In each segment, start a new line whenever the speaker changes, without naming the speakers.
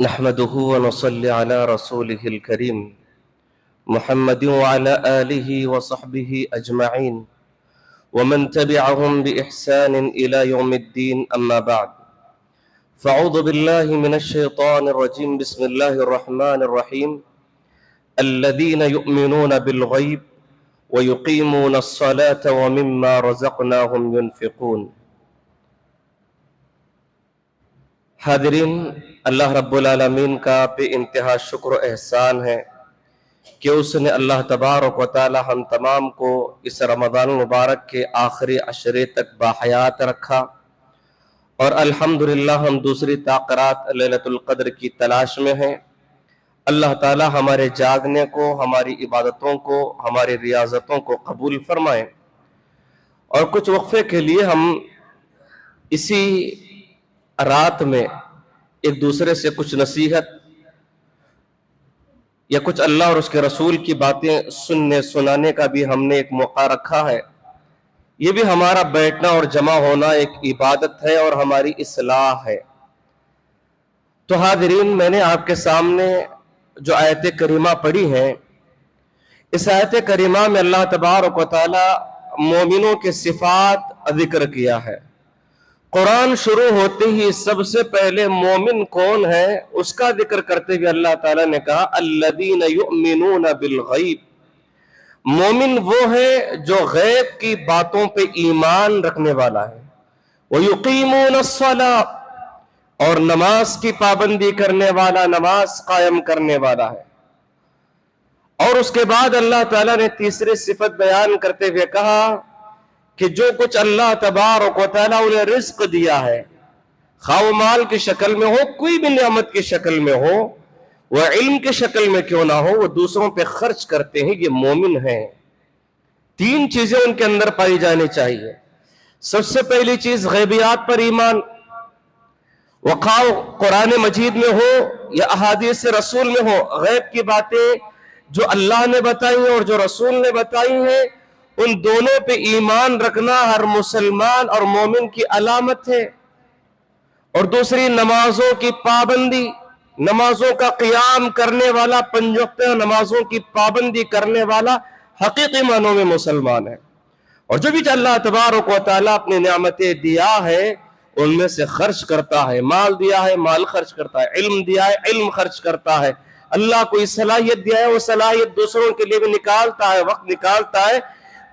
نحمده ونصلي على رسوله الكريم محمد وعلى آله وصحبه أجمعين ومن تبعهم بإحسان إلى يوم الدين أما بعد فأعوذ بالله من الشيطان الرجيم بسم الله الرحمن الرحيم الذين يؤمنون بالغيب ويقيمون الصلاة ومما رزقناهم ينفقون۔ حاضرین، اللہ رب العالمین کا بے انتہا شکر و احسان ہے کہ اس نے اللہ تبارک و تعالی ہم تمام کو اس رمضان المبارک کے آخری عشرے تک باحیات رکھا، اور الحمدللہ ہم دوسری تاقرات لیلۃ القدر کی تلاش میں ہیں۔ اللہ تعالی ہمارے جاگنے کو، ہماری عبادتوں کو، ہماری ریاضتوں کو قبول فرمائیں۔ اور کچھ وقفے کے لیے ہم اسی رات میں ایک دوسرے سے کچھ نصیحت یا کچھ اللہ اور اس کے رسول کی باتیں سننے سنانے کا بھی ہم نے ایک موقع رکھا ہے۔ یہ بھی ہمارا بیٹھنا اور جمع ہونا ایک عبادت ہے اور ہماری اصلاح ہے۔ تو حاضرین، میں نے آپ کے سامنے جو آیت کریمہ پڑھی ہیں، اس آیت کریمہ میں اللہ تبارک و تعالی مومنوں کے صفات ذکر کیا ہے۔ قرآن شروع ہوتے ہی سب سے پہلے مومن کون ہے اس کا ذکر کرتے ہوئے اللہ تعالیٰ نے کہا الذین یؤمنون بالغیب۔ مومن وہ ہے جو غیب کی باتوں پہ ایمان رکھنے والا ہے۔ ویقیمون الصلاۃ، اور نماز کی پابندی کرنے والا، نماز قائم کرنے والا ہے۔ اور اس کے بعد اللہ تعالیٰ نے تیسری صفت بیان کرتے ہوئے کہا کہ جو کچھ اللہ تبارک و تعالیٰ انہیں رزق دیا ہے، خواہ وہ مال کی شکل میں ہو، کوئی بھی نعمت کی شکل میں ہو، وہ علم کی شکل میں کیوں نہ ہو، وہ دوسروں پہ خرچ کرتے ہیں، یہ مومن ہیں۔ تین چیزیں ان کے اندر پائی جانی چاہیے۔ سب سے پہلی چیز غیبیات پر ایمان، وخواہ قرآن مجید میں ہو یا احادیث رسول میں ہو، غیب کی باتیں جو اللہ نے بتائی ہیں اور جو رسول نے بتائی ہیں، ان دونوں پہ ایمان رکھنا ہر مسلمان اور مومن کی علامت ہے۔ اور دوسری نمازوں کی پابندی، نمازوں کا قیام کرنے والا، 5 وقت نمازوں کی پابندی کرنے والا حقیقی معنوں میں مسلمان ہے۔ اور جو بھی اللہ تبارک و تعالیٰ اپنی نعمتیں دیا ہے ان میں سے خرچ کرتا ہے، مال دیا ہے مال خرچ کرتا ہے، علم دیا ہے علم خرچ کرتا ہے، اللہ کوئی صلاحیت دیا ہے وہ صلاحیت دوسروں کے لیے بھی نکالتا ہے، وقت نکالتا ہے،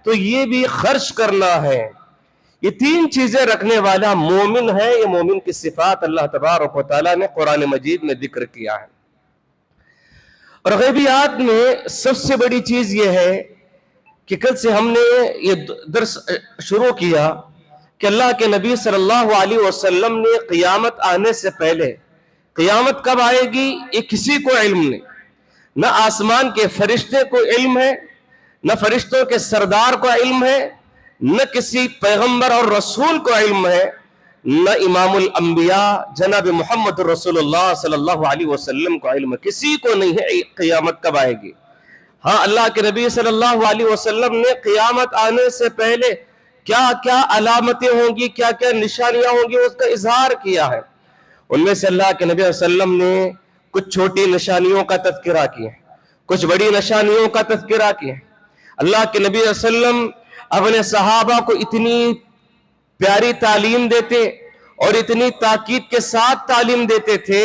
تو یہ بھی خرچ کرنا ہے۔ یہ تین چیزیں رکھنے والا مومن ہے۔ یہ مومن کی صفات اللہ تبارک و تعالیٰ نے قرآن مجید میں ذکر کیا ہے۔ اور غیبیات میں سب سے بڑی چیز یہ ہے کہ کل سے ہم نے یہ درس شروع کیا کہ اللہ کے نبی صلی اللہ علیہ وسلم نے قیامت آنے سے پہلے، قیامت کب آئے گی یہ کسی کو علم نہیں، نہ آسمان کے فرشتے کو علم ہے، نہ فرشتوں کے سردار کو علم ہے، نہ کسی پیغمبر اور رسول کو علم ہے، نہ امام الانبیاء جناب محمد رسول اللہ صلی اللہ علیہ وسلم کو علم ہے۔ کسی کو نہیں ہے قیامت کب آئے گی۔ ہاں، اللہ کے نبی صلی اللہ علیہ وسلم نے قیامت آنے سے پہلے کیا کیا علامتیں ہوں گی، کیا کیا نشانیاں ہوں گی، اس کا اظہار کیا ہے۔ ان میں سے اللہ کے نبی صلی اللہ علیہ وسلم نے کچھ چھوٹی نشانیوں کا تذکرہ کیا ہے، کچھ بڑی نشانیوں کا تذکرہ کیا ہے۔ اللہ کے نبی صلی اللہ علیہ وسلم اپنے صحابہ کو اتنی پیاری تعلیم دیتے اور اتنی تاکید کے ساتھ تعلیم دیتے تھے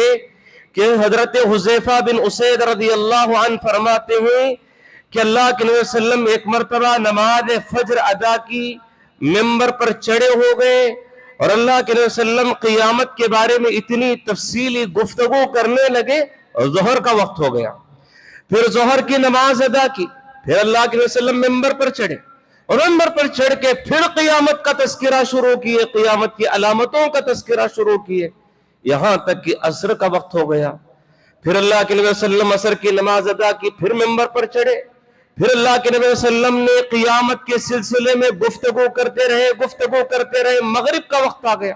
کہ حضرت حذیفہ بن اسید رضی اللہ عنہ فرماتے ہیں کہ اللہ کے نبی صلی اللہ علیہ وسلم ایک مرتبہ نماز فجر ادا کی، ممبر پر چڑھے ہو گئے اور اللہ کے نبی صلی اللہ علیہ وسلم قیامت کے بارے میں اتنی تفصیلی گفتگو کرنے لگے اور ظہر کا وقت ہو گیا۔ پھر ظہر کی نماز ادا کی، پھر اللہ کے نبی صلی اللہ علیہ وسلم ممبر پر چڑھے اور ممبر پر چڑھ کے پھر قیامت کا تذکرہ شروع کیے، قیامت کی علامتوں کا تذکرہ شروع کیے، یہاں تک کہ عصر کا وقت ہو گیا۔ پھر اللہ کے نبی صلی اللہ علیہ وسلم عصر کی نماز ادا کی، پھر ممبر پر چڑھے، پھر اللہ کے نبی صلی اللہ علیہ وسلم نے قیامت کے سلسلے میں گفتگو کرتے رہے، مغرب کا وقت آ گیا۔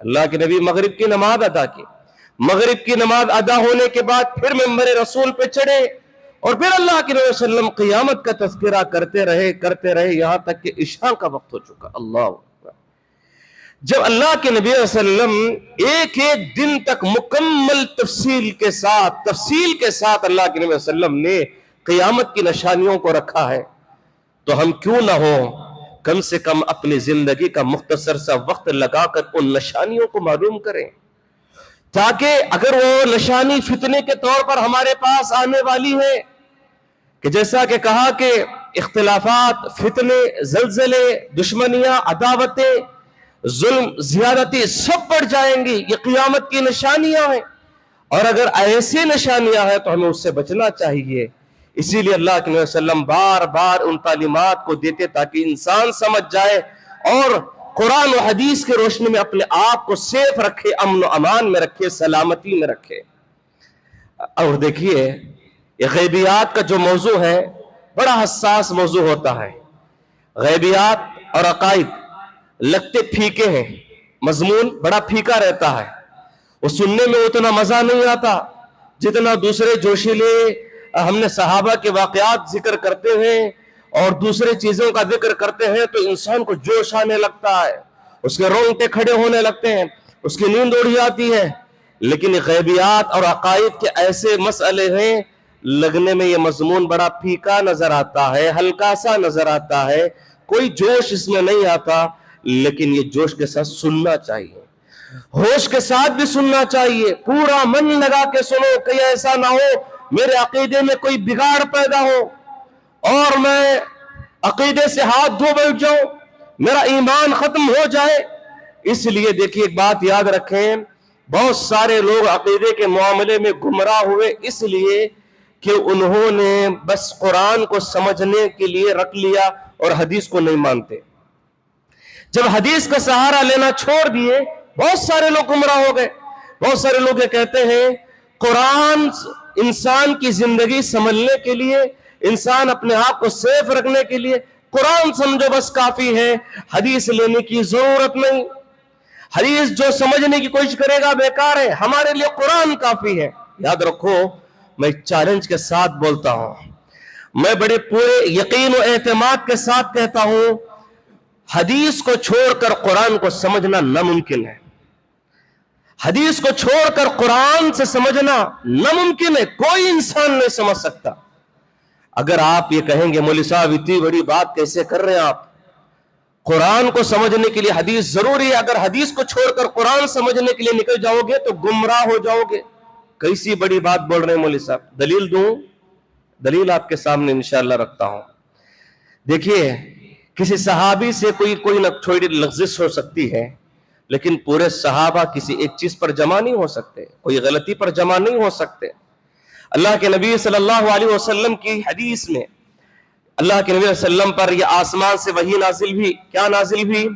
اللہ کے نبی مغرب کی نماز ادا کی، مغرب کی نماز ادا ہونے کے بعد پھر ممبر رسول پہ چڑھے اور پھر اللہ کے نبی صلی اللہ علیہ وسلم قیامت کا تذکرہ کرتے رہے یہاں تک کہ عشاء کا وقت ہو چکا۔ اللہ اکبر۔ جب اللہ کے نبی صلی اللہ علیہ وسلم ایک ایک دن تک مکمل تفصیل کے ساتھ اللہ کے نبی صلی اللہ علیہ وسلم نے قیامت کی نشانیوں کو رکھا ہے، تو ہم کیوں نہ ہو کم سے کم اپنی زندگی کا مختصر سا وقت لگا کر ان نشانیوں کو معلوم کریں، تاکہ اگر وہ نشانی فتنے کے طور پر ہمارے پاس آنے والی ہے کہ جیسا کہ کہا کہ اختلافات، فتنے، زلزلے، دشمنیاں، عداوتیں، ظلم، زیادتی سب بڑھ جائیں گی، یہ قیامت کی نشانیاں ہیں، اور اگر ایسی نشانیاں ہیں تو ہمیں اس سے بچنا چاہیے۔ اسی لیے اللہ کے نبی صلی اللہ علیہ وسلم بار بار ان تعلیمات کو دیتے تاکہ انسان سمجھ جائے اور قرآن و حدیث کے روشنی میں اپنے آپ کو سیف رکھے، امن و امان میں رکھے، سلامتی میں رکھے۔ اور دیکھیے یہ غیبیات کا جو موضوع ہے بڑا حساس موضوع ہوتا ہے۔ غیبیات اور عقائد لگتے پھیکے ہیں، مضمون بڑا پھیکا رہتا ہے، وہ سننے میں اتنا مزہ نہیں آتا جتنا دوسرے جوشیلے ہم نے صحابہ کے واقعات ذکر کرتے ہیں اور دوسرے چیزوں کا ذکر کرتے ہیں تو انسان کو جوش آنے لگتا ہے، اس کے رونگٹے کھڑے ہونے لگتے ہیں، اس کی نیند اڑ جاتی ہے۔ لیکن غیبیات اور عقائد کے ایسے مسئلے ہیں، لگنے میں یہ مضمون بڑا پھیکا نظر آتا ہے، ہلکا سا نظر آتا ہے، کوئی جوش اس میں نہیں آتا، لیکن یہ جوش کے ساتھ سننا چاہیے، ہوش کے ساتھ بھی سننا چاہیے، پورا من لگا کے سنو، کہ ایسا نہ ہو میرے عقیدے میں کوئی بگاڑ پیدا ہو اور میں عقیدے سے ہاتھ دھو بیٹھ جاؤں، میرا ایمان ختم ہو جائے۔ اس لیے دیکھیے ایک بات یاد رکھیں، بہت سارے لوگ عقیدے کے معاملے میں گمراہ ہوئے اس لیے کہ انہوں نے بس قرآن کو سمجھنے کے لیے رکھ لیا اور حدیث کو نہیں مانتے۔ جب حدیث کا سہارا لینا چھوڑ دیے بہت سارے لوگ گمراہ ہو گئے۔ بہت سارے لوگ یہ کہتے ہیں قرآن انسان کی زندگی سنبھلنے کے لیے، انسان اپنے آپ کو سیف رکھنے کے لیے قرآن سمجھو بس کافی ہے، حدیث لینے کی ضرورت نہیں، حدیث جو سمجھنے کی کوشش کرے گا بیکار ہے، ہمارے لیے قرآن کافی ہے۔ یاد رکھو میں چیلنج کے ساتھ بولتا ہوں، میں بڑے پورے یقین و اعتماد کے ساتھ کہتا ہوں حدیث کو چھوڑ کر قرآن کو سمجھنا ناممکن ہے، حدیث کو چھوڑ کر قرآن سے سمجھنا ناممکن ہے، کوئی انسان نہیں سمجھ سکتا۔ اگر آپ یہ کہیں گے مولوی صاحب اتنی بڑی بات کیسے کر رہے ہیں آپ، قرآن کو سمجھنے کے لیے حدیث ضروری ہے، اگر حدیث کو چھوڑ کر قرآن سمجھنے کے لیے نکل جاؤ گے تو گمراہ ہو جاؤ گے۔ کیسی بڑی بات بول رہے ہیں مولوی صاحب، دلیل دوں؟ دلیل آپ کے سامنے انشاءاللہ رکھتا ہوں۔ دیکھیے کسی صحابی سے کوئی نہ چھوٹی لغزش ہو سکتی ہے، لیکن پورے صحابہ کسی ایک چیز پر جمع نہیں ہو سکتے، کوئی غلطی پر جمع نہیں ہو سکتے۔ اللہ کے نبی صلی اللہ علیہ وسلم کی حدیث میں اللہ کے نبی صلی اللہ علیہ وسلم پر یہ آسمان سے وحی نازل بھی، کیا نازل بھی؟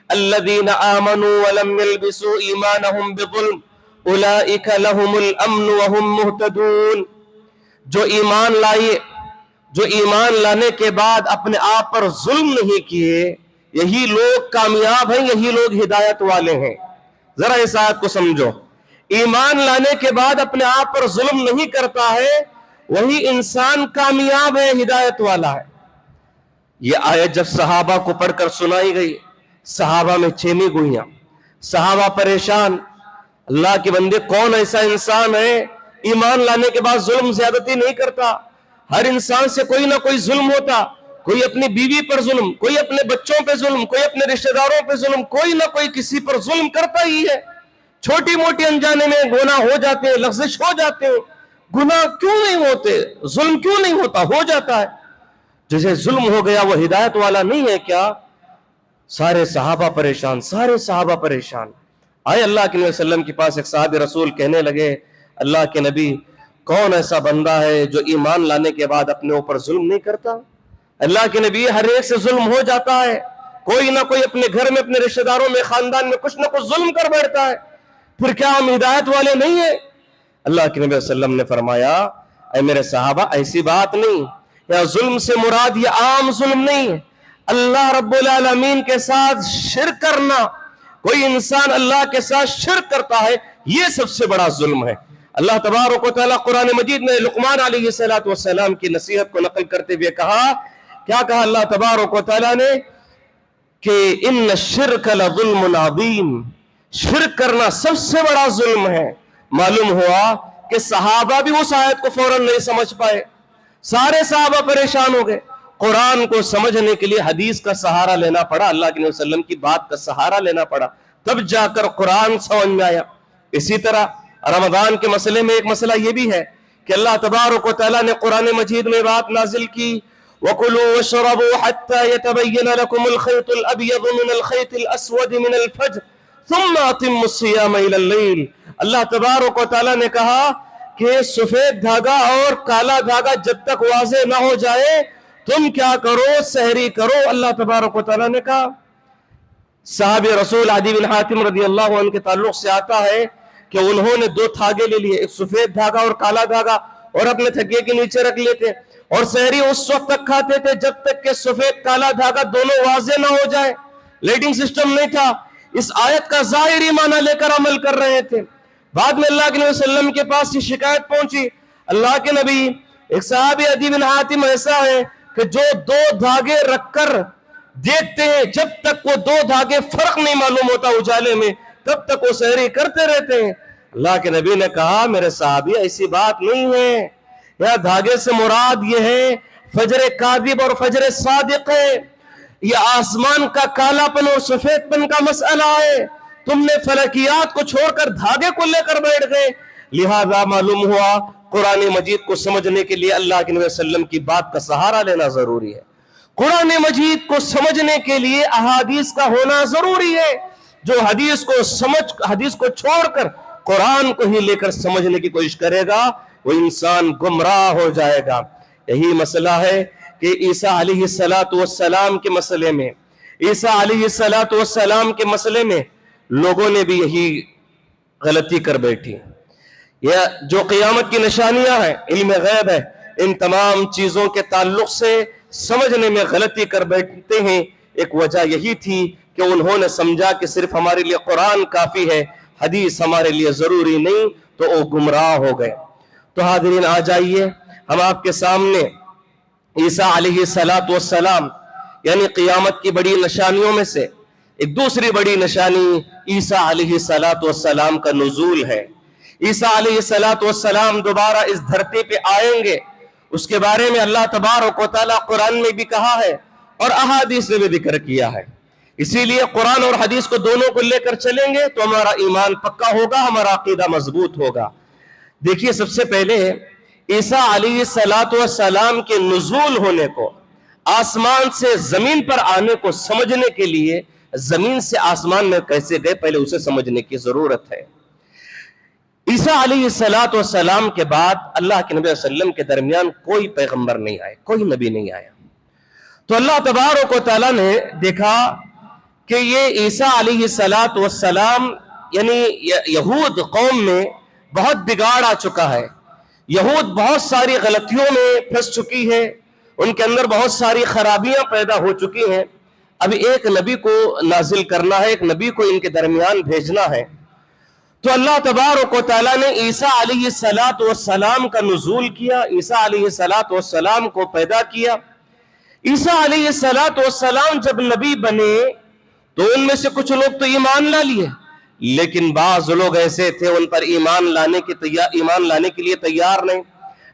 الذین آمنوا ولم یلبسوا ایمانہم بظلم اولئک لہم الامن وہم مہتدون، جو ایمان لانے کے بعد اپنے آپ پر ظلم نہیں کیے، یہی لوگ کامیاب ہیں، یہی لوگ ہدایت والے ہیں۔ ذرا اس آیت کو سمجھو، ایمان لانے کے بعد اپنے آپ پر ظلم نہیں کرتا ہے وہی انسان کامیاب ہے، ہدایت والا ہے۔ یہ آیت جب صحابہ کو پڑھ کر سنائی گئی، صحابہ میں چینی گوئیاں، صحابہ پریشان، اللہ کے بندے کون ایسا انسان ہے ایمان لانے کے بعد ظلم زیادتی نہیں کرتا؟ ہر انسان سے کوئی نہ کوئی ظلم ہوتا، کوئی اپنی بیوی پر ظلم، کوئی اپنے بچوں پہ ظلم، کوئی اپنے رشتہ داروں پہ ظلم، کوئی نہ کوئی کسی پر ظلم کرتا ہی ہے۔ چھوٹی موٹی انجانے میں گناہ ہو جاتے ہیں، لغزش ہو جاتے ہیں، گناہ کیوں نہیں ہوتے، ظلم کیوں نہیں ہوتا؟ ہو جاتا ہے۔ جسے ظلم ہو گیا وہ ہدایت والا نہیں ہے کیا؟ سارے صحابہ پریشان، سارے صحابہ پریشان۔ آئے اللہ کے نبی صلی اللہ علیہ وسلم کے پاس ایک صحابی رسول کہنے لگے اللہ کے نبی کون ایسا بندہ ہے جو ایمان لانے کے بعد اپنے اوپر ظلم نہیں کرتا؟ اللہ کے نبی ہر ایک سے ظلم ہو جاتا ہے، کوئی نہ کوئی اپنے گھر میں، اپنے رشتہ داروں میں، خاندان میں کچھ نہ کچھ ظلم کر بیٹھتا ہے، پھر کیا ہم ہدایت والے نہیں ہیں؟ اللہ کے نبی صلی اللہ علیہ وسلم نے فرمایا اے میرے صحابہ ایسی بات نہیں، یا ظلم سے مراد یہ عام ظلم نہیں ہے، اللہ رب العالمین کے ساتھ شرک کرنا، کوئی انسان اللہ کے ساتھ شرک کرتا ہے یہ سب سے بڑا ظلم ہے۔ اللہ تبارک و تعالیٰ قرآن مجید میں لقمان علیہ السلام کی نصیحت کو نقل کرتے ہوئے کہا، کیا کہا اللہ تبارک و تعالیٰ نے کہ ان الشرک لظلم عظیم، شرک کرنا سب سے بڑا ظلم ہے۔ معلوم ہوا کہ صحابہ بھی اس آیت کو فوراً نہیں سمجھ پائے، سارے صحابہ پریشان ہو گئے۔ قرآن کو سمجھنے کے لیے حدیث کا سہارا لینا پڑا، اللہ کے نبی صلی اللہ علیہ وسلم کی بات کا سہارا لینا پڑا، تب جا کر قرآن سمجھ میں آیا۔ اسی طرح رمضان کے مسئلے میں ایک مسئلہ یہ بھی ہے کہ اللہ تبارک و تعالیٰ نے قرآن مجید میں بات نازل کی، وَكُلُوا وَاشْرَبُوا حَتَّى يَتَبَيَّنَ لَكُمُ الْخَيْطُ الْأَبْيَضُ مِنَ الْخَيْطِ الْأَسْوَدِ مِنَ الْفَجْرِ ثُمَّ أَتِمُّوا الصِّيَامَ إِلَى اللَّيْلِ۔ اللہ تبارک و تعالیٰ نے کہا کہ سفید دھاگا اور کالا دھاگا جب تک واضح نہ ہو جائے تم کیا کرو، سحری کرو۔ اللہ تبارک و تعالیٰ نے کہا، صحابی رسول عدی بن حاتم رضی اللہ عنہ کے تعلق سے آتا ہے کہ انہوں نے 2 دھاگے لے لیے، ایک سفید دھاگا اور کالا دھاگا، اور اپنے تھکے کے نیچے رکھ لیتے، اور سحری اس وقت تک کھاتے تھے جب تک کہ سفید کالا دھاگا دونوں واضح نہ ہو جائے۔ لائٹنگ سسٹم نہیں تھا، اس آیت کا ظاہری معنی لے کر عمل کر رہے تھے۔ بعد میں اللہ کے نبی صلی اللہ علیہ وسلم کے پاس یہ شکایت پہنچی، اللہ کے نبی ایک صحابی عدی بن حاتم ایسا ہے کہ جو 2 دھاگے رکھ کر دیکھتے ہیں، جب تک وہ 2 دھاگے فرق نہیں معلوم ہوتا اجالے میں تب تک وہ سحری کرتے رہتے ہیں۔ اللہ کے نبی نے کہا، میرے صحابی ایسی بات نہیں ہے، یا دھاگے سے مراد یہ ہے فجر کاذب اور فجر صادق ہے، یہ آسمان کا کالا پن اور سفید پن کا مسئلہ ہے، تم نے فلکیات کو چھوڑ کر دھاگے کو لے کر بیٹھ گئے۔ لہذا معلوم ہوا قرآن مجید کو سمجھنے کے لیے اللہ کے نبی صلی اللہ علیہ وسلم کی بات کا سہارا لینا ضروری ہے، قرآن مجید کو سمجھنے کے لیے احادیث کا ہونا ضروری ہے۔ جو حدیث کو چھوڑ کر قرآن کو ہی لے کر سمجھنے کی کوشش کرے گا وہ انسان گمراہ ہو جائے گا۔ یہی مسئلہ ہے کہ عیسیٰ علیہ السلام کے مسئلے میں، عیسیٰ علیہ السلام کے مسئلے میں لوگوں نے بھی یہی غلطی کر بیٹھی۔ یہ جو قیامت کی نشانیاں ہیں، علم غیب ہے، ان تمام چیزوں کے تعلق سے سمجھنے میں غلطی کر بیٹھتے ہیں۔ ایک وجہ یہی تھی کہ انہوں نے سمجھا کہ صرف ہمارے لیے قرآن کافی ہے، حدیث ہمارے لیے ضروری نہیں، تو وہ گمراہ ہو گئے۔ تو حاضرین آ جائیے، ہم آپ کے سامنے عیسیٰ علیہ السلام یعنی قیامت کی بڑی نشانیوں میں سے ایک دوسری بڑی نشانی عیسیٰ علیہ السلام کا نزول ہے۔ عیسیٰ علیہ السلام دوبارہ اس دھرتی پہ آئیں گے، اس کے بارے میں اللہ تبارک و تعالیٰ قرآن میں بھی کہا ہے اور احادیث میں بھی ذکر کیا ہے۔ اسی لیے قرآن اور حدیث کو دونوں کو لے کر چلیں گے تو ہمارا ایمان پکا ہوگا، ہمارا عقیدہ مضبوط ہوگا۔ دیکھیے، سب سے پہلے عیسیٰ علیہ السلام کے نزول ہونے کو، آسمان سے زمین پر آنے کو سمجھنے کے لیے زمین سے آسمان میں کیسے گئے پہلے اسے سمجھنے کی ضرورت ہے۔ عیسیٰ علیہ السلام کے بعد اللہ کے نبی صلی اللہ علیہ وسلم کے درمیان کوئی پیغمبر نہیں آئے، کوئی نبی نہیں آیا۔ تو اللہ تبارک و تعالیٰ نے دیکھا کہ یہ عیسیٰ علیہ السلام یعنی یہود قوم میں بہت بگاڑ آ چکا ہے، یہود بہت ساری غلطیوں میں پھنس چکی ہے، ان کے اندر بہت ساری خرابیاں پیدا ہو چکی ہیں۔ اب ایک نبی کو نازل کرنا ہے، ایک نبی کو ان کے درمیان بھیجنا ہے۔ تو اللہ تبارک و تعالیٰ نے عیسیٰ علیہ السلام کا نزول کیا، عیسیٰ علیہ السلام کو پیدا کیا۔ عیسیٰ علیہ السلام جب نبی بنے تو ان میں سے کچھ لوگ تو ایمان لا لیے، لیکن بعض لوگ ایسے تھے ان پر ایمان لانے کے لیے تیار نہیں،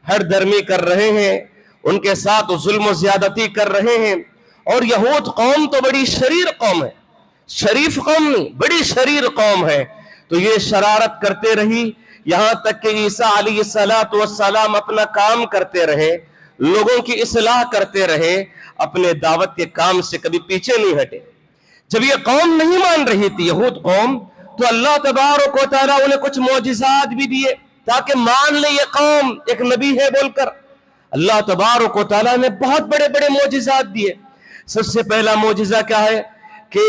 ہر درمی کر رہے ہیں، ان کے ساتھ ظلم و زیادتی کر رہے ہیں۔ اور یہود قوم تو بڑی شریر قوم ہے، شریف قوم نہیں، بڑی شریر قوم ہے، تو یہ شرارت کرتے رہی یہاں تک کہ عیسیٰ علیہ السلام اپنا کام کرتے رہے، لوگوں کی اصلاح کرتے رہے، اپنے دعوت کے کام سے کبھی پیچھے نہیں ہٹے۔ جب یہ قوم نہیں مان رہی تھی، یہود قوم، تو اللہ تبارک و تعالیٰ انہیں کچھ معجزات بھی دیے تاکہ مان لے یہ قوم ایک نبی ہے بول کر۔ اللہ تبارک و تعالیٰ نے بہت بڑے بڑے معجزات دیے۔ سب سے پہلا معجزہ کیا ہے کہ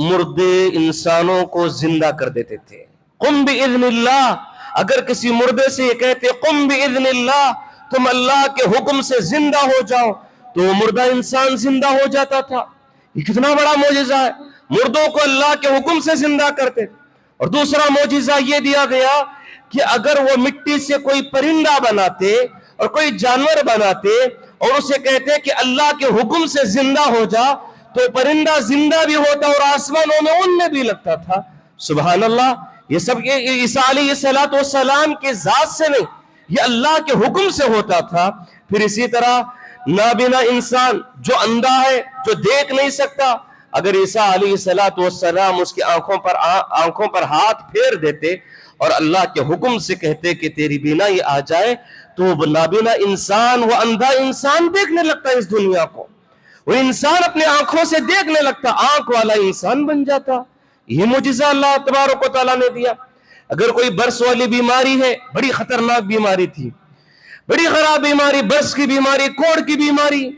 مردے انسانوں کو زندہ کر دیتے تھے۔ قم بإذن اللہ، اگر کسی مردے سے یہ کہتے قم بإذن اللہ، تم اللہ کے حکم سے زندہ ہو جاؤ، تو وہ مردہ انسان زندہ ہو جاتا تھا۔ یہ کتنا بڑا معجزہ ہے، مردوں کو اللہ کے حکم سے زندہ کرتے۔ اور دوسرا معجزہ یہ دیا گیا کہ اگر وہ مٹی سے کوئی پرندہ بناتے اور کوئی جانور بناتے اور اسے کہتے کہ اللہ کے حکم سے زندہ ہو جا، تو پرندہ زندہ بھی ہوتا اور آسمانوں میں اڑنے بھی لگتا تھا. سبحان اللہ. یہ سب عیسیٰ علیہ السلام کے ذات سے نہیں, یہ اللہ کے حکم سے ہوتا تھا. پھر اسی طرح نابینا انسان جو اندھا ہے, جو دیکھ نہیں سکتا, اگر عیسیٰ علیہ السلام اس کی آنکھوں پر ہاتھ پھیر دیتے اور اللہ کے حکم سے کہتے کہ تیری بینائی آ جائے, تو وہ نابینا انسان, وہ اندھا انسان دیکھنے لگتا اس دنیا کو. وہ انسان اپنے آنکھوں سے دیکھنے لگتا, آنکھ والا انسان بن جاتا. یہ معجزہ اللہ تبارک و تعالیٰ نے دیا. اگر کوئی برس والی بیماری ہے, بڑی خطرناک بیماری تھی, بڑی خراب بیماری, برس کی بیماری, کوڑ کی بیماری,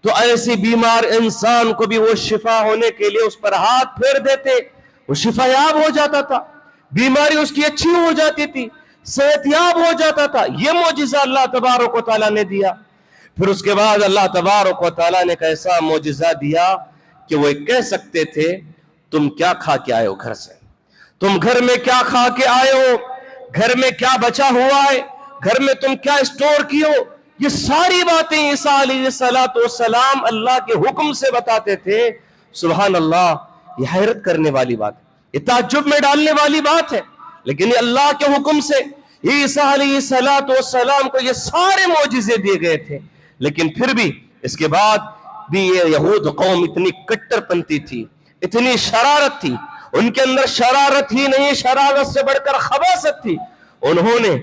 تو ایسی بیمار انسان کو بھی وہ شفا ہونے کے لیے اس پر ہاتھ پھیر دیتے, وہ شفا یاب ہو جاتا تھا, بیماری اس کی اچھی ہو جاتی تھی, صحت یاب ہو جاتا تھا. یہ معجزہ اللہ تبارک و تعالیٰ نے دیا. پھر اس کے بعد اللہ تبارک و تعالیٰ نے ایک ایسا معجزہ دیا کہ وہ کہہ سکتے تھے تم کیا کھا کے آئے ہو گھر سے, تم گھر میں کیا کھا کے آئے ہو, گھر میں کیا بچا ہوا ہے, گھر میں تم کیا اسٹور کی ہو. یہ ساری باتیں عیسیٰ علیہ السلام اللہ کے حکم سے بتاتے تھے. سبحان اللہ. یہ حیرت کرنے والی بات ہے, یہ تعجب میں ڈالنے والی بات ہے, لیکن یہ اللہ کے حکم سے عیسیٰ علیہ السلام کو یہ سارے معجزے دیے گئے تھے. لیکن پھر بھی اس کے بعد بھی یہ یہود قوم اتنی کٹر پنتی تھی, اتنی شرارت تھی ان کے اندر, شرارت ہی نہیں, شرارت سے بڑھ کر خباثت تھی. انہوں نے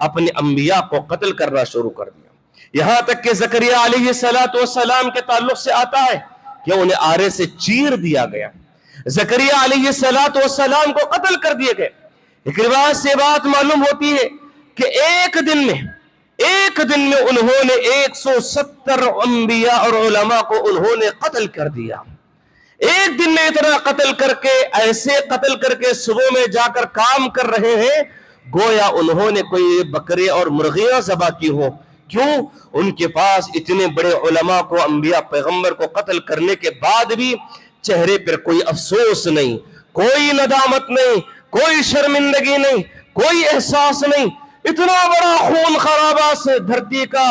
اپنے انبیاء کو قتل کرنا شروع کر دیا. یہاں تک کہ زکریا علیہ السلام کے تعلق سے آتا ہے کہ انہیں آرے سے چیر دیا گیا. زکریا علیہ السلام کو قتل کر دیے گئے. ایک روایت سے بات معلوم ہوتی ہے کہ ایک دن میں انہوں نے 170 انبیاء اور علماء کو انہوں نے قتل کر دیا. ایک دن میں اتنا قتل کر کے, ایسے قتل کر کے صبح میں جا کر کام کر رہے ہیں گویا انہوں نے کوئی بکرے اور مرغیاں ذبح کی ہو. کیوں؟ ان کے پاس اتنے بڑے علماء کو, انبیاء پیغمبر کو قتل کرنے کے بعد بھی چہرے پر کوئی افسوس نہیں, کوئی ندامت نہیں, کوئی شرمندگی نہیں, کوئی احساس نہیں. اتنا بڑا خون خرابہ سے دھرتی کا,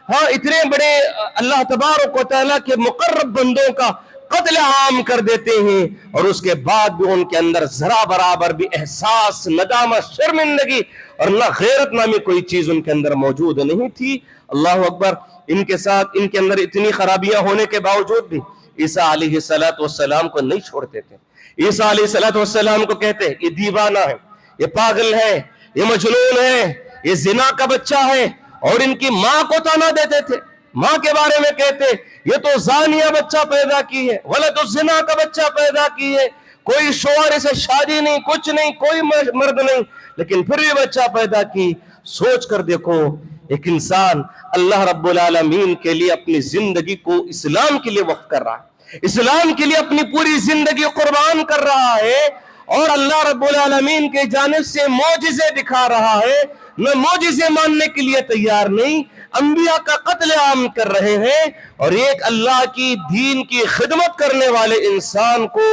ہاں اتنے بڑے اللہ تبارک و تعالیٰ کے مقرب بندوں کا قتل عام کر دیتے ہیں, اور اس کے بعد بھی ان کے اندر ذرا برابر بھی احساس, ندامت, شرمندگی اور نہ غیرت نامی کوئی چیز ان کے اندر موجود نہیں تھی. اللہ اکبر. ان کے ساتھ ان کے اندر اتنی خرابیاں ہونے کے باوجود بھی عیسیٰ علیہ السلام کو نہیں چھوڑتے تھے. عیسیٰ علیہ السلام کو کہتے یہ دیوانہ ہے, یہ پاگل ہے, یہ مجنون ہے, یہ زنا کا بچہ ہے, اور ان کی ماں کو تانا دیتے تھے. ماں کے بارے میں کہتے یہ تو زانیہ بچہ پیدا کی ہے, ولد الزنا کا بچہ پیدا کی ہے, کوئی شوہر سے شادی نہیں, کچھ نہیں, کوئی مرد نہیں, لیکن پھر بھی بچہ پیدا کی. سوچ کر دیکھو, ایک انسان اللہ رب العالمین کے لیے اپنی زندگی کو اسلام کے لیے وقف کر رہا ہے, اسلام کے لیے اپنی پوری زندگی قربان کر رہا ہے, اور اللہ رب العالمین کے جانب سے معجزے دکھا رہا ہے, نہ معجزے ماننے کے لیے تیار نہیں, انبیاء کا قتل عام کر رہے ہیں, اور ایک اللہ کی دین کی خدمت کرنے والے انسان کو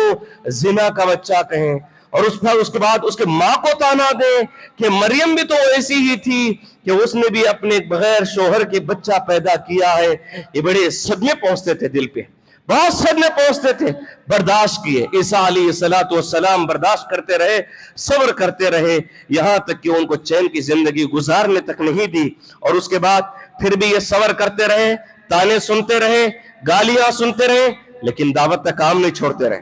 زنا کا بچہ کہیں, اور اس کے بعد اس کے ماں کو تانا دیں کہ مریم بھی تو ایسی ہی تھی کہ اس نے بھی اپنے بغیر شوہر کے بچہ پیدا کیا ہے. یہ بڑے صدمے پہنچتے تھے دل پہ, بہت صدمے پہنچتے تھے. برداشت کیے, عیسیٰ علیہ السلام برداشت کرتے رہے, صبر کرتے رہے, یہاں تک کہ ان کو چین کی زندگی گزارنے تک نہیں دی. اور اس کے بعد پھر بھی یہ صبر کرتے رہے, تانے سنتے رہے, گالیاں سنتے رہے, لیکن دعوت کا کام نہیں چھوڑتے رہے,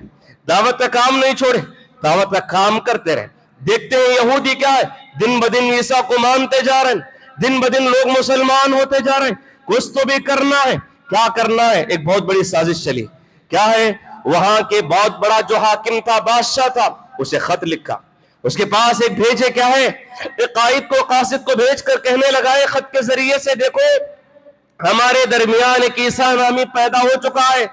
دعوت کا کام نہیں چھوڑے, دعوت کا کام کرتے رہے. دیکھتے ہیں یہودی کیا ہے, دن بدن عیسیٰ کو مانتے جا رہے ہیں, دن بدن لوگ مسلمان ہوتے جا رہے ہیں. کچھ تو بھی کرنا ہے. کیا کرنا ہے؟ ایک بہت بڑی سازش چلی. کیا ہے؟ وہاں کے بہت بڑا جو حاکم تھا, بادشاہ تھا, اسے خط لکھا. اس کے پاس ایک بھیجے, کیا ہے, ایک قاصد کو بھیج کر کہنے لگا ہے خط کے ذریعے سے, دیکھو ہمارے درمیان ایک عیسیٰ نامی پیدا ہو چکا ہے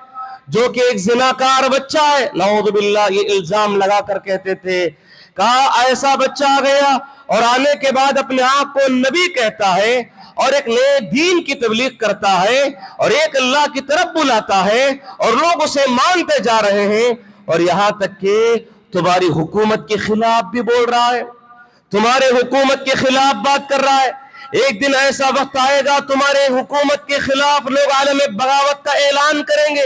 جو کہ ایک زناکار بچہ ہے. نعوذ باللہ, یہ الزام لگا کر کہتے تھے. کہا ایسا بچہ آ گیا اور آنے کے بعد اپنے آپ کو نبی کہتا ہے, اور ایک نئے دین کی تبلیغ کرتا ہے, اور ایک اللہ کی طرف بلاتا ہے, اور لوگ اسے مانتے جا رہے ہیں, اور یہاں تک کہ تمہاری حکومت کے خلاف بھی بول رہا ہے, تمہارے حکومت کے خلاف بات کر رہا ہے. ایک دن ایسا وقت آئے گا تمہارے حکومت کے خلاف لوگ عالم بغاوت کا اعلان کریں گے,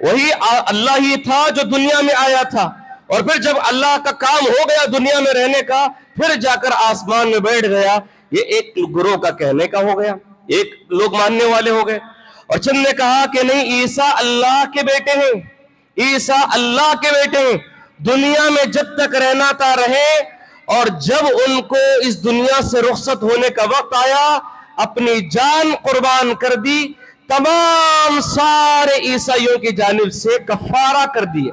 وہی اللہ ہی تھا جو دنیا میں آیا تھا، اور پھر جب اللہ کا کام ہو گیا دنیا میں رہنے کا، پھر جا کر آسمان میں بیٹھ گیا. یہ ایک گروہ کا کہنے کا ہو گیا، ایک لوگ ماننے والے ہو گئے. اور چند نے کہا کہ نہیں، عیسیٰ اللہ کے بیٹے ہیں، عیسیٰ اللہ کے بیٹے ہیں، دنیا میں جب تک رہنا تھا رہے، اور جب ان کو اس دنیا سے رخصت ہونے کا وقت آیا اپنی جان قربان کر دی، تمام سارے عیسائیوں کی جانب سے کفارہ کر دیے.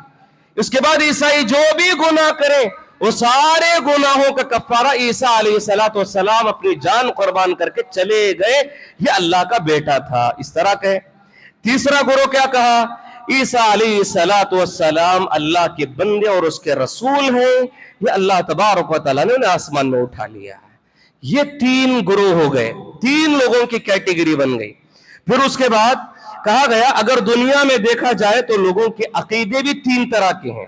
اس کے بعد عیسائی جو بھی گناہ کریں وہ سارے گناہوں کا کفارہ عیسیٰ علیہ السلام اپنی جان قربان کر کے چلے گئے. یہ اللہ کا بیٹا تھا، اس طرح کہے. تیسرا گروہ کیا کہا؟ عیسیٰ علیہ السلام اللہ کے بندے اور اس کے رسول ہیں، یہ اللہ تبارک و تعالیٰ نے انہیں آسمان میں اٹھا لیا ہے. یہ تین گروہ ہو گئے، تین لوگوں کی کیٹیگری بن گئی. پھر اس کے بعد کہا گیا اگر دنیا میں دیکھا جائے تو لوگوں کے عقیدے بھی تین طرح کے ہیں.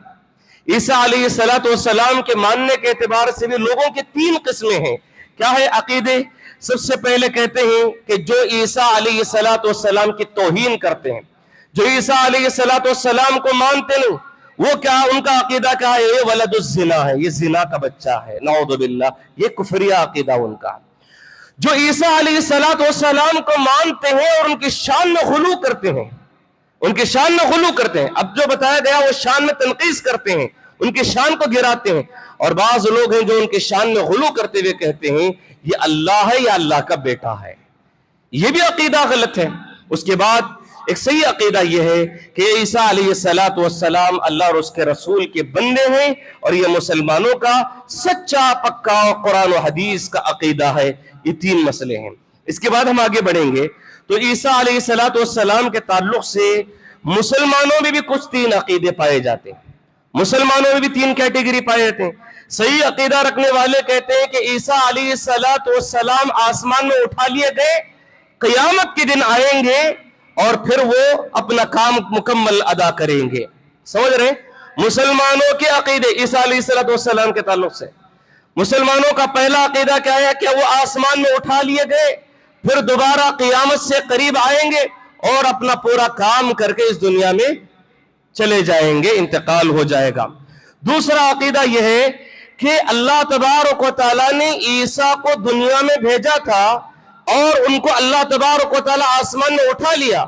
عیسیٰ علیہ السلام کے ماننے کے اعتبار سے بھی لوگوں کے تین قسمیں ہیں. کیا ہے عقیدے؟ سب سے پہلے کہتے ہیں کہ جو عیسیٰ علیہ السلام کی توہین کرتے ہیں، جو عیسیٰ علیہ السلام کو مانتے نہیں، وہ کیا ان کا عقیدہ کیا ہے؟ یہ ولد الزنا ہے، یہ زنا کا بچہ ہے، نعوذ باللہ. یہ کفریہ عقیدہ ان کا. جو عیسیٰ علیہ السلام کو مانتے ہیں اور ان کی شان میں غلو کرتے ہیں، ان کی شان میں غلو کرتے ہیں، اب جو بتایا گیا وہ شان میں تنقیص کرتے ہیں، ان کی شان کو گراتے ہیں. اور بعض لوگ ہیں جو ان کی شان میں غلو کرتے ہوئے کہتے ہیں یہ اللہ ہے یا اللہ کا بیٹا ہے. یہ بھی عقیدہ غلط ہے. اس کے بعد ایک صحیح عقیدہ یہ ہے کہ عیسیٰ علیہ السلام اللہ اور اس کے رسول کے بندے ہیں، اور یہ مسلمانوں کا سچا پکا قرآن و حدیث کا عقیدہ ہے. یہ تین مسئلے ہیں. اس کے بعد ہم آگے بڑھیں گے تو عیسیٰ علیہ السلام کے تعلق سے مسلمانوں میں بھی کچھ تین عقیدے پائے جاتے ہیں. مسلمانوں میں بھی تین کیٹیگری پائے جاتے ہیں. صحیح عقیدہ رکھنے والے کہتے ہیں کہ عیسیٰ علیہ السلام آسمان میں اٹھا لیے گئے، قیامت کے دن آئیں گے اور پھر وہ اپنا کام مکمل ادا کریں گے. سمجھ رہے؟ مسلمانوں کے عقیدے عیسیٰ علیہ السلام کے تعلق سے مسلمانوں کا پہلا عقیدہ کیا ہے کہ وہ آسمان میں اٹھا لیے گئے، پھر دوبارہ قیامت سے قریب آئیں گے اور اپنا پورا کام کر کے اس دنیا میں چلے جائیں گے، انتقال ہو جائے گا. دوسرا عقیدہ یہ ہے کہ اللہ تبارک و تعالیٰ نے عیسیٰ کو دنیا میں بھیجا تھا اور ان کو اللہ تبارک و تعالیٰ آسمان میں اٹھا لیا.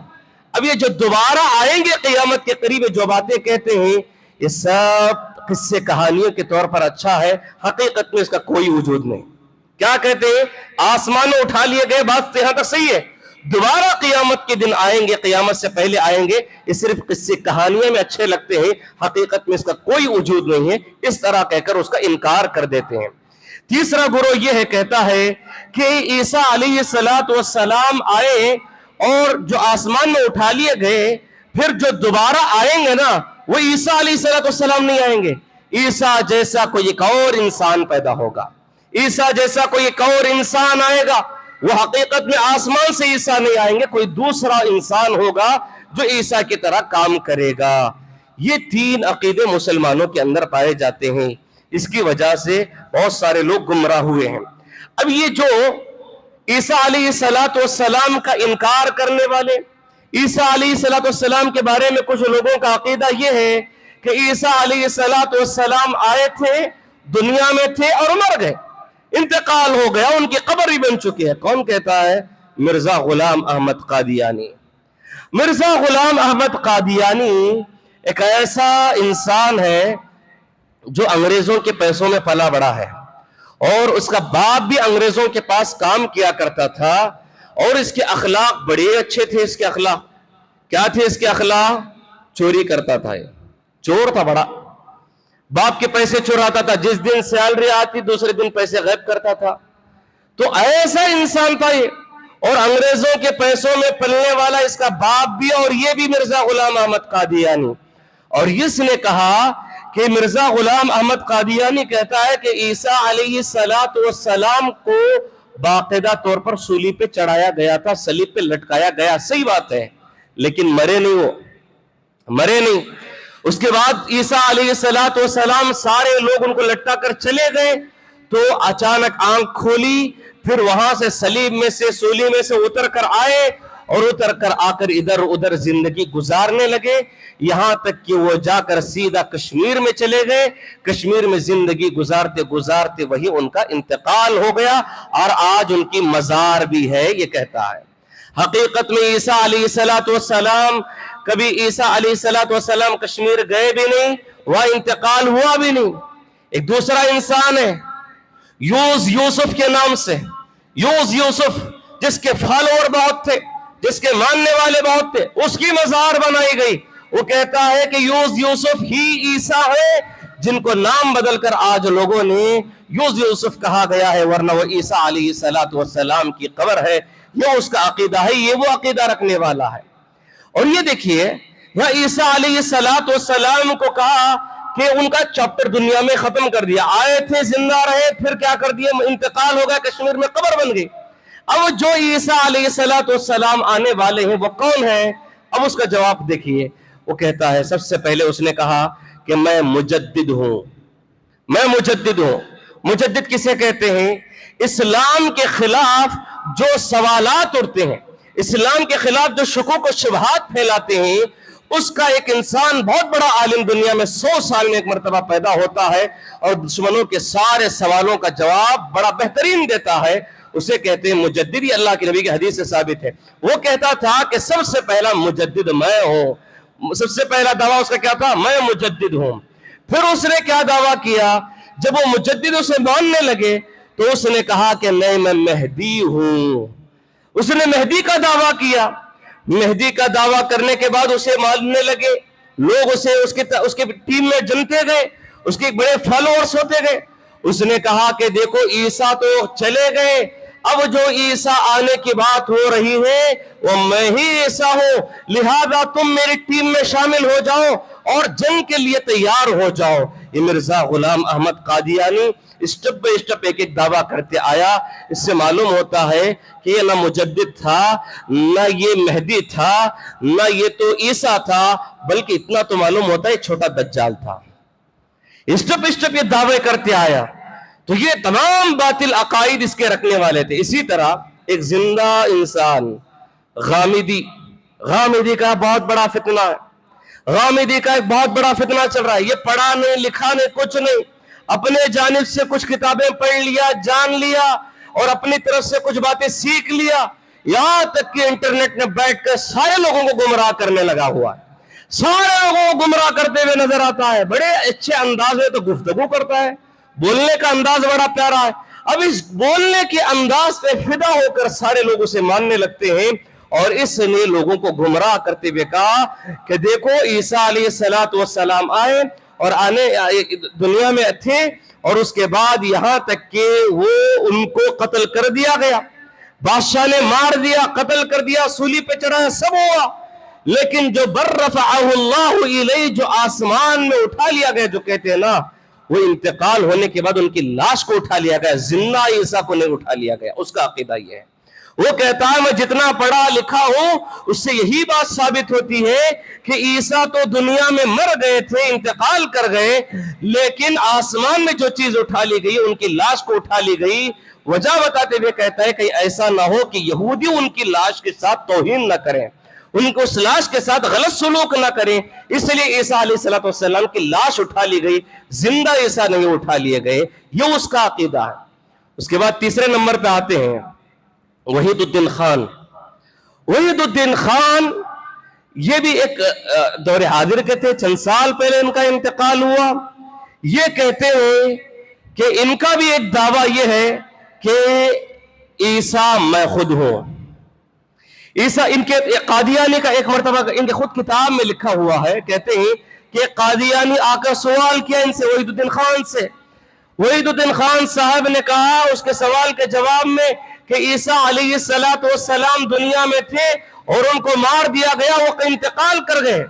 اب یہ جو دوبارہ آئیں گے قیامت کے قریب جو باتیں کہتے ہیں یہ سب قصے کہانیوں کے طور پر اچھا ہے، حقیقت میں اس کا کوئی وجود نہیں. کیا کہتے ہیں؟ آسمان میں اٹھا لیے گئے، بات یہاں تک صحیح ہے. دوبارہ قیامت کے دن آئیں گے، قیامت سے پہلے آئیں گے، یہ صرف قصے کہانیوں میں اچھے لگتے ہیں، حقیقت میں اس کا کوئی وجود نہیں ہے. اس طرح کہہ کر اس کا انکار کر دیتے ہیں. تیسرا گروہ یہ ہے کہتا ہے کہ عیسیٰ علیہ السلام آئے اور جو آسمان میں اٹھا لیے گئے، پھر جو دوبارہ آئیں گے نا وہ عیسیٰ علیہ السلام نہیں آئیں گے. عیسیٰ جیسا کوئی ایک اور انسان پیدا ہوگا، عیسیٰ جیسا کوئی ایک اور انسان آئے گا. وہ حقیقت میں آسمان سے عیسیٰ نہیں آئیں گے، کوئی دوسرا انسان ہوگا جو عیسیٰ کی طرح کام کرے گا. یہ تین عقیدے مسلمانوں کے اندر پائے جاتے ہیں. اس کی وجہ سے بہت سارے لوگ گمراہ ہوئے ہیں. اب یہ جو عیسیٰ علیہ السلام کا انکار کرنے والے، عیسیٰ علیہ السلام کے بارے میں کچھ لوگوں کا عقیدہ یہ ہے کہ عیسیٰ علیہ السلام آئے تھے، دنیا میں تھے اور مر گئے، انتقال ہو گیا، ان کی قبر بھی بن چکی ہے. کون کہتا ہے؟ مرزا غلام احمد قادیانی. مرزا غلام احمد قادیانی ایک ایسا انسان ہے جو انگریزوں کے پیسوں میں پلا بڑا ہے، اور اس کا باپ بھی انگریزوں کے پاس کام کیا کرتا تھا، اور اس کے اخلاق بڑے اچھے تھے. اس کے اخلاق کیا تھے؟ اس کے اخلاق چوری کرتا تھا، چور تھا بڑا، باپ کے پیسے چوراتا تھا، جس دن سیلری آتی دوسرے دن پیسے غائب کرتا تھا. تو ایسا انسان تھا یہ، اور انگریزوں کے پیسوں میں پلنے والا اس کا باپ بھی، اور یہ بھی مرزا غلام احمد قادیانی. اور اس نے کہا کہ مرزا غلام احمد قادیانی کہتا ہے کہ عیسیٰ علیہ السلام کو باقاعدہ طور پر سولی پہ چڑھایا گیا تھا، صلیب پہ لٹکایا گیا. صحیح بات ہے، لیکن مرے نہیں، وہ مرے نہیں. اس کے بعد عیسیٰ علیہ السلام سارے لوگ ان کو لٹکا کر چلے گئے تو اچانک آنکھ کھولی، پھر وہاں سے صلیب میں سے سولی میں سے اتر کر آئے اور اتر کر آ کر ادھر ادھر زندگی گزارنے لگے، یہاں تک کہ وہ جا کر سیدھا کشمیر میں چلے گئے. کشمیر میں زندگی گزارتے گزارتے وہی ان کا انتقال ہو گیا، اور آج ان کی مزار بھی ہے. یہ کہتا ہے حقیقت میں عیسیٰ علیہ السلام کبھی عیسیٰ علیہ السلام کشمیر گئے بھی نہیں، وہاں انتقال ہوا بھی نہیں. ایک دوسرا انسان ہے یوسف کے نام سے، یوسف، جس کے فالوور بہت تھے، جس کے ماننے والے بہت تھے، اس کی مزار بنائی گئی. وہ کہتا ہے کہ یوسف ہی عیسیٰ ہے، جن کو نام بدل کر آج لوگوں نے یوسف کہا گیا ہے، ورنہ وہ عیسیٰ علیہ السلام کی قبر ہے. یہ اس کا عقیدہ ہے، یہ وہ عقیدہ رکھنے والا ہے. اور یہ دیکھیے یہاں عیسیٰ علیہ السلام کو کہا کہ ان کا چیپٹر دنیا میں ختم کر دیا، آئے تھے زندہ رہے، پھر کیا کر دیا، انتقال ہو گیا، کشمیر میں قبر بن گئی. اب جو عیسیٰ علیہ السلام آنے والے ہیں وہ کون ہیں؟ اب اس کا جواب دیکھیے. وہ کہتا ہے سب سے پہلے اس نے کہا کہ میں مجدد ہوں، میں مجدد ہوں. مجدد کسے کہتے ہیں؟ اسلام کے خلاف جو سوالات اٹھتے ہیں، اسلام کے خلاف جو شکوک و شبہات پھیلاتے ہیں، اس کا ایک انسان بہت بڑا عالم دنیا میں 100 سال میں ایک مرتبہ پیدا ہوتا ہے اور دشمنوں کے سارے سوالوں کا جواب بڑا بہترین دیتا ہے. اسے کہتے ہیں مجدد. یہ اللہ کے نبی کی حدیث سے ثابت ہے. وہ کہتا تھا کہ سب سے پہلا مجدد میں ہوں. سب سے پہلا دعویٰ اس کا کیا تھا؟ میں مجدد ہوں. پھر اس نے کیا دعویٰ کیا؟ جب وہ مجدد اسے ماننے لگے تو اس نے کہا کہ نہیں، میں مہدی ہوں. اس نے مہدی کا دعویٰ کیا. مہدی کا دعویٰ کرنے کے بعد اسے ماننے لگے لوگ، اسے اس کے ٹیم میں جمتے گئے، اس کے بڑے فالوورز ہوتے گئے. اس نے کہا کہ دیکھو عیسیٰ تو چلے گئے، اب جو عیسیٰ آنے کی بات ہو رہی ہے وہ میں ہی عیسیٰ ہوں، لہذا تم میری ٹیم میں شامل ہو جاؤ اور جنگ کے لیے تیار ہو جاؤ. یہ Mirza Ghulam Ahmad Qadiani step by step ایک ایک دعویٰ کرتے آیا. اس سے معلوم ہوتا ہے کہ یہ نہ مجدد تھا، نہ یہ مہدی تھا، نہ یہ تو عیسیٰ تھا، بلکہ اتنا تو معلوم ہوتا ہے چھوٹا دجال تھا. اسٹیپ بائی اسٹیپ یہ دعوے کرتے آیا. تو یہ تمام باطل عقائد اس کے رکھنے والے تھے. اسی طرح ایک زندہ انسان غامدی کا بہت بڑا فتنہ ہے. غامدی کا ایک بہت بڑا فتنہ چل رہا ہے. یہ پڑھا نہیں، لکھا نہیں، کچھ نہیں، اپنے جانب سے کچھ کتابیں پڑھ لیا، جان لیا، اور اپنی طرف سے کچھ باتیں سیکھ لیا، یہاں تک کہ انٹرنیٹ میں بیٹھ کر سارے لوگوں کو گمراہ کرنے لگا ہوا ہے. سارے لوگوں کو گمراہ کرتے ہوئے نظر آتا ہے. بڑے اچھے انداز میں تو گفتگو کرتا ہے، بولنے کا انداز بڑا پیارا ہے. اب اس بولنے کے انداز پہ فدا ہو کر سارے لوگ اسے ماننے لگتے ہیں، اور اس نے لوگوں کو گمراہ کرتے ہوئے کہا کہ دیکھو عیسیٰ علیہ السلام آئے اور آنے دنیا میں تھے، اور اس کے بعد یہاں تک کہ وہ ان کو قتل کر دیا گیا، بادشاہ نے مار دیا، قتل کر دیا، سولی پہ چڑھایا، سب ہوا. لیکن جو برفعہ اللہ الیہ، جو آسمان میں اٹھا لیا گیا، جو کہتے ہیں نا وہ انتقال ہونے کے بعد ان کی لاش کو اٹھا لیا گیا، زندہ عیسیٰ کو نہیں اٹھا لیا گیا. اس کا عقیدہ یہ ہے. وہ کہتا ہے میں جتنا پڑھا لکھا ہوں اس سے یہی بات ثابت ہوتی ہے کہ عیسیٰ تو دنیا میں مر گئے تھے، انتقال کر گئے، لیکن آسمان میں جو چیز اٹھا لی گئی، ان کی لاش کو اٹھا لی گئی. وجہ بتاتے ہوئے کہتا ہے کہ ایسا نہ ہو کہ یہودی ان کی لاش کے ساتھ توہین نہ کریں، ان کو اس لاش کے ساتھ غلط سلوک نہ کریں، اس لیے عیسیٰ علیہ السلام کی لاش اٹھا لی گئی، زندہ عیسیٰ نہیں اٹھا لیے گئے. یہ اس کا عقیدہ ہے. اس کے بعد تیسرے نمبر پہ آتے ہیں وحید الدین خان. وحید الدین خان یہ بھی ایک دور حاضر کے تھے، چند سال پہلے ان کا انتقال ہوا. یہ کہتے ہیں کہ ان کا بھی ایک دعویٰ یہ ہے کہ عیسیٰ میں خود ہوں. عیسیٰ ان کے قادیانی کا ایک مرتبہ ان کے خود کتاب میں لکھا ہوا ہے، کہتے ہیں کہ قادیانی آ کر سوال کیا ان سے، وحید الدین خان سے. وحید الدین خان صاحب نے کہا اس کے سوال کے جواب میں کہ عیسیٰ علیہ السلام دنیا میں تھے اور ان کو مار دیا گیا، وہ انتقال کر گئے،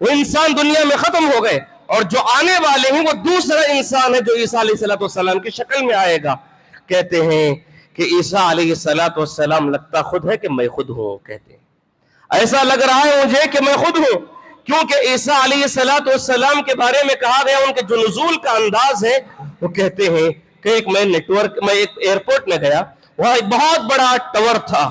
وہ انسان دنیا میں ختم ہو گئے، اور جو آنے والے ہیں وہ دوسرا انسان ہے جو عیسیٰ علیہ السلام کی شکل میں آئے گا. کہتے ہیں کہ عیسیٰ علیہ السلام لگتا خود ہے کہ میں خود ہوں. کہتے ہیں ایسا لگ رہا ہے مجھے کہ میں خود ہوں، کیونکہ عیسیٰ علیہ السلام کے بارے میں کہا گیا ان کے جو نزول کا انداز ہے. وہ کہتے ہیں کہ میں ایک ایئرپورٹ میں گیا، وہاں ایک بہت بڑا ٹاور تھا،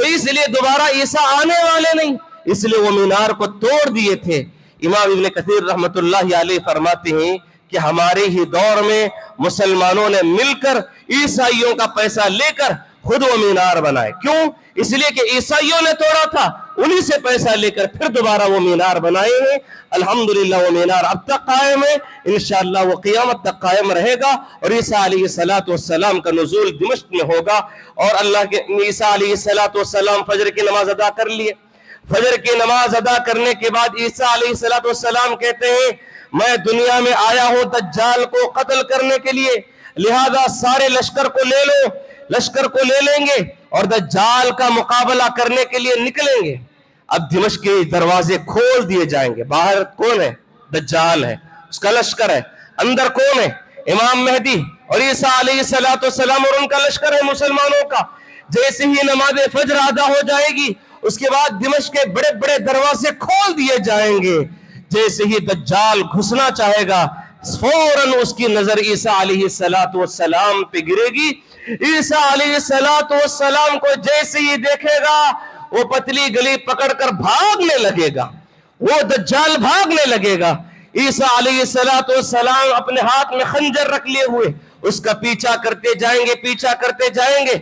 تو اس لیے دوبارہ عیسیٰ آنے والے نہیں، اس لیے وہ مینار کو توڑ دیے تھے۔ امام ابن کثیر رحمت اللہ علیہ فرماتے ہیں کہ ہمارے ہی دور میں مسلمانوں نے مل کر عیسائیوں کا پیسہ لے کر خود وہ مینار بنائے۔ کیوں؟ اس لیے کہ عیسائیوں نے توڑا تھا، انہی سے پیسہ لے کر پھر دوبارہ وہ مینار بنائے ہیں۔ الحمدللہ وہ مینار اب تک قائم ہے، انشاءاللہ وہ قیامت تک قائم رہے گا، اور عیسیٰ علیہ السلام کا نزول دمشق میں ہوگا۔ اور اللہ کے عیسیٰ علیہ السلام فجر کی نماز ادا کر لیے۔ فجر کی نماز ادا کرنے کے بعد عیسیٰ علیہ السلام کہتے ہیں میں دنیا میں آیا ہوں دجال کو قتل کرنے کے لیے، لہذا سارے لشکر کو لے لو، لشکر کو لے لیں گے اور دجال کا مقابلہ کرنے کے لیے نکلیں گے۔ اب دمشق کے دروازے کھول دیے جائیں گے۔ باہر کون ہے؟ دجال ہے، اس کا لشکر ہے۔ اندر کون ہے؟ امام مہدی اور عیسیٰ علیہ السلام اور ان کا لشکر ہے مسلمانوں کا۔ جیسے ہی نماز فجر ادا ہو جائے گی، اس کے بعد دمشق کے بڑے بڑے دروازے کھول دیے جائیں گے۔ جیسے ہی دجال گھسنا چاہے گا، فوراً اس کی نظر عیسیٰ علیہ السلام پہ گرے گی۔ عیسیٰ علیہ السلام کو جیسے ہی دیکھے گا، وہ پتلی گلی پکڑ کر بھاگنے لگے گا، وہ دجال بھاگنے لگے گا۔ عیسیٰ علیہ السلام اپنے ہاتھ میں خنجر رکھ لیے ہوئے اس کا پیچھا کرتے جائیں گے، پیچھا کرتے جائیں گے۔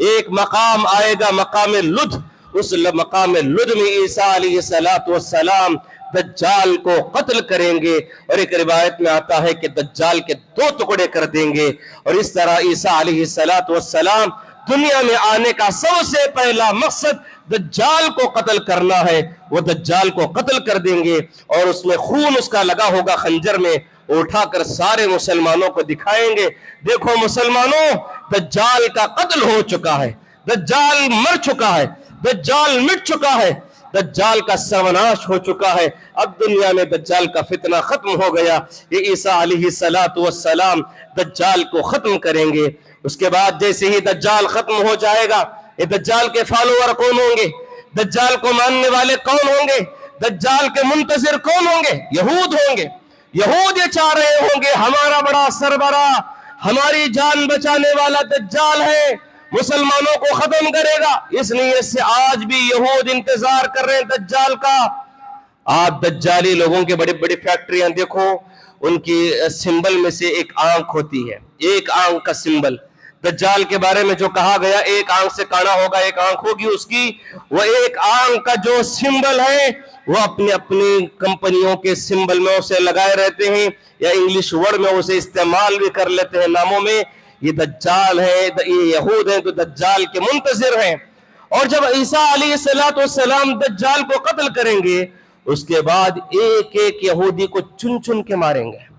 ایک مقام آئے گا، مقام لد۔ اس مقام لد میں عیسیٰ علیہ السلام دجال کو قتل کریں گے، اور ایک روایت میں آتا ہے کہ دجال کے 2 ٹکڑے کر دیں گے۔ اور اس طرح عیسیٰ علیہ السلام دنیا میں آنے کا سب سے پہلا مقصد دجال کو قتل کرنا ہے۔ وہ دجال کو قتل کر دیں گے، اور اس میں خون اس کا لگا ہوگا خنجر میں، اٹھا کر سارے مسلمانوں کو دکھائیں گے، دیکھو مسلمانوں، دجال کا قتل ہو چکا ہے، دجال مر چکا ہے، دجال مٹ چکا ہے، دجال کا سروناش ہو چکا ہے۔ اب دنیا میں دجال کا فتنہ ختم ہو گیا۔ یہ عیسیٰ علیہ السلام دجال کو ختم کریں گے۔ اس کے بعد جیسے ہی دجال ختم ہو جائے گا، یہ دجال کے فالوور کون ہوں گے؟ دجال کو ماننے والے کون ہوں گے؟ دجال کے منتظر کون ہوں گے؟ یہود ہوں گے۔ یہود یہ چاہ رہے ہوں گے ہمارا بڑا سربراہ، ہماری جان بچانے والا دجال ہے، مسلمانوں کو ختم کرے گا۔ اس نیت سے آج بھی یہود انتظار کر رہے ہیں دجال کا۔ آپ دجالی لوگوں کے بڑی بڑی فیکٹریاں دیکھو، ان کی سمبل میں سے ایک آنکھ ہوتی ہے، ایک آنکھ کا سمبل۔ دجال کے بارے میں جو کہا گیا ایک آنکھ سے کانا ہوگا، ایک آنکھ ہوگی اس کی، وہ ایک آنکھ کا جو سمبل ہے وہ اپنی کمپنیوں کے سمبل میں اسے لگائے رہتے ہیں، یا انگلش ورڈ میں اسے استعمال بھی کر لیتے ہیں ناموں میں۔ یہ دجال ہے، یہ یہود ہیں تو دجال کے منتظر ہیں۔ اور جب عیسیٰ علیہ السلام دجال کو قتل کریں گے، اس کے بعد ایک ایک یہودی کو چن چن کے ماریں گے۔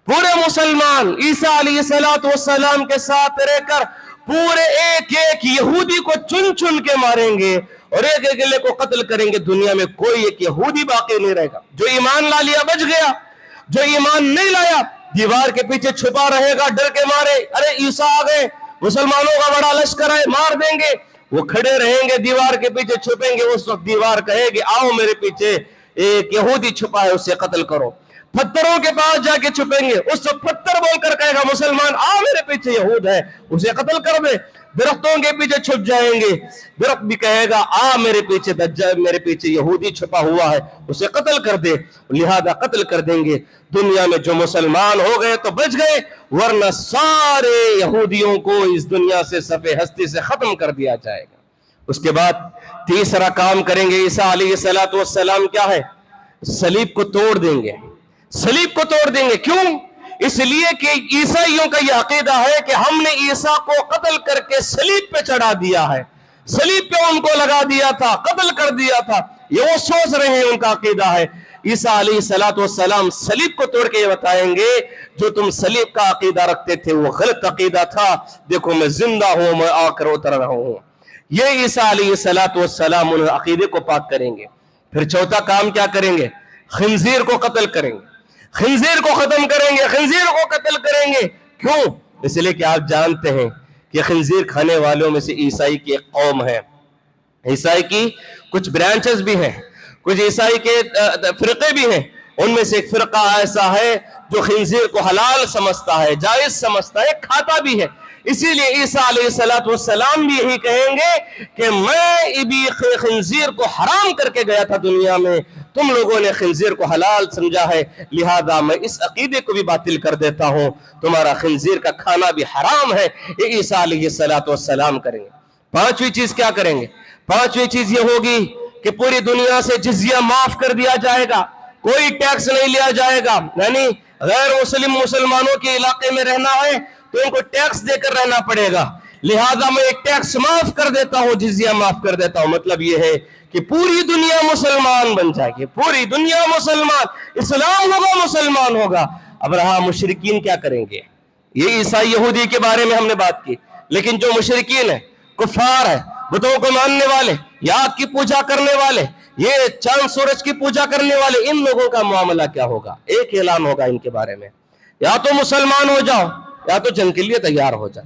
پورے مسلمان عیسیٰ علیہ السلام کے ساتھ رہ کر پورے ایک ایک یہودی کو چن چن کے ماریں گے، اور ایک ایک کو قتل کریں گے۔ دنیا میں کوئی ایک یہودی باقی نہیں رہے گا۔ جو ایمان لا لیا بچ گیا، جو ایمان نہیں لایا دیوار کے پیچھے چھپا رہے گا ڈر کے مارے، ارے عیسیٰ آ گئے، مسلمانوں کا بڑا لشکر ہے، مار دیں گے۔ وہ کھڑے رہیں گے دیوار کے پیچھے چھپیں گے، اس وقت دیوار کہے گی آؤ میرے پیچھے ایک یہودی چھپا ہے، اسے قتل کرو۔ پتھروں کے پاس جا کے چھپیں گے، اس وقت پتھر بول کر کہے گا مسلمان آ میرے پیچھے یہود ہے، اسے قتل کر دے۔ درختوں کے پیچھے چھپ جائیں گے، درخت بھی کہے گا آ میرے پیچھے دجال، میرے پیچھے یہودی چھپا ہوا ہے، اسے قتل کر دے، لہذا قتل کر دیں گے۔ دنیا میں جو مسلمان ہو گئے تو بچ گئے، ورنہ سارے یہودیوں کو اس دنیا سے صفحے ہستی سے ختم کر دیا جائے گا۔ اس کے بعد تیسرا کام کریں گے عیسیٰ علیہ السلام، کیا ہے؟ صلیب کو توڑ دیں گے۔ صلیب کو توڑ دیں گے، کیوں؟ اس لیے کہ عیسائیوں کا یہ عقیدہ ہے کہ ہم نے عیسیٰ کو قتل کر کے صلیب پہ چڑھا دیا ہے، صلیب پہ ان کو لگا دیا تھا، قتل کر دیا تھا، یہ وہ سوچ رہے ہیں، ان کا عقیدہ ہے۔ عیسیٰ علیہ السلام صلیب کو توڑ کے یہ بتائیں گے جو تم صلیب کا عقیدہ رکھتے تھے وہ غلط عقیدہ تھا، دیکھو میں زندہ ہوں، میں آ کر اتر رہا ہوں۔ یہ عیسیٰ علیہ السلام ان عقیدے کو پاک کریں گے۔ پھر چوتھا کام کیا کریں گے؟ خنزیر کو قتل کریں گے، خنزیر کو ختم کریں گے، خنزیر کو قتل کریں گے۔ کیوں؟ اس لیے کہ آپ جانتے ہیں کہ خنزیر کھانے والوں میں سے عیسائی کی ایک قوم ہے، عیسائی کی کچھ برانچز بھی ہیں، کچھ عیسائی کے فرقے بھی ہیں، ان میں سے ایک فرقہ ایسا ہے جو خنزیر کو حلال سمجھتا ہے، جائز سمجھتا ہے، کھاتا بھی ہے۔ اسی لیے عیسیٰ علیہ السلام بھی یہی کہیں گے کہ میں ابی خنزیر کو حرام کر کے گیا تھا دنیا میں، تم لوگوں نے خنزیر کو حلال سمجھا ہے، لہذا میں اس عقیدے کو بھی باطل کر دیتا ہوں، تمہارا خنزیر کا کھانا بھی حرام ہے۔ یہ عیسیٰ علیہ السلام کریں گے۔ پانچویں چیز کیا کریں گے؟ پانچویں چیز یہ ہوگی کہ پوری دنیا سے جزیہ معاف کر دیا جائے گا، کوئی ٹیکس نہیں لیا جائے گا، یعنی غیر مسلمانوں کے علاقے میں رہنا ہے تو ان کو ٹیکس دے کر رہنا پڑے گا، لہذا میں ایک ٹیکس معاف کر دیتا ہوں، جزیہ معاف کر دیتا ہوں۔ مطلب یہ ہے کہ پوری دنیا مسلمان بن جائے گی، پوری دنیا مسلمان، اسلام ہوگا مسلمان ہوگا۔ اب رہا مشرکین کیا کریں گے؟ یہ عیسائی یہودی کے بارے میں ہم نے بات کی، لیکن جو مشرکین ہیں، کفار ہیں، بتوں کو ماننے والے، یاد کی پوجا کرنے والے، یہ چاند سورج کی پوجا کرنے والے، ان لوگوں کا معاملہ کیا ہوگا؟ ایک اعلان ہوگا ان کے بارے میں، یا تو مسلمان ہو جاؤ یا تو جنگ کے لیے تیار ہو جاؤ،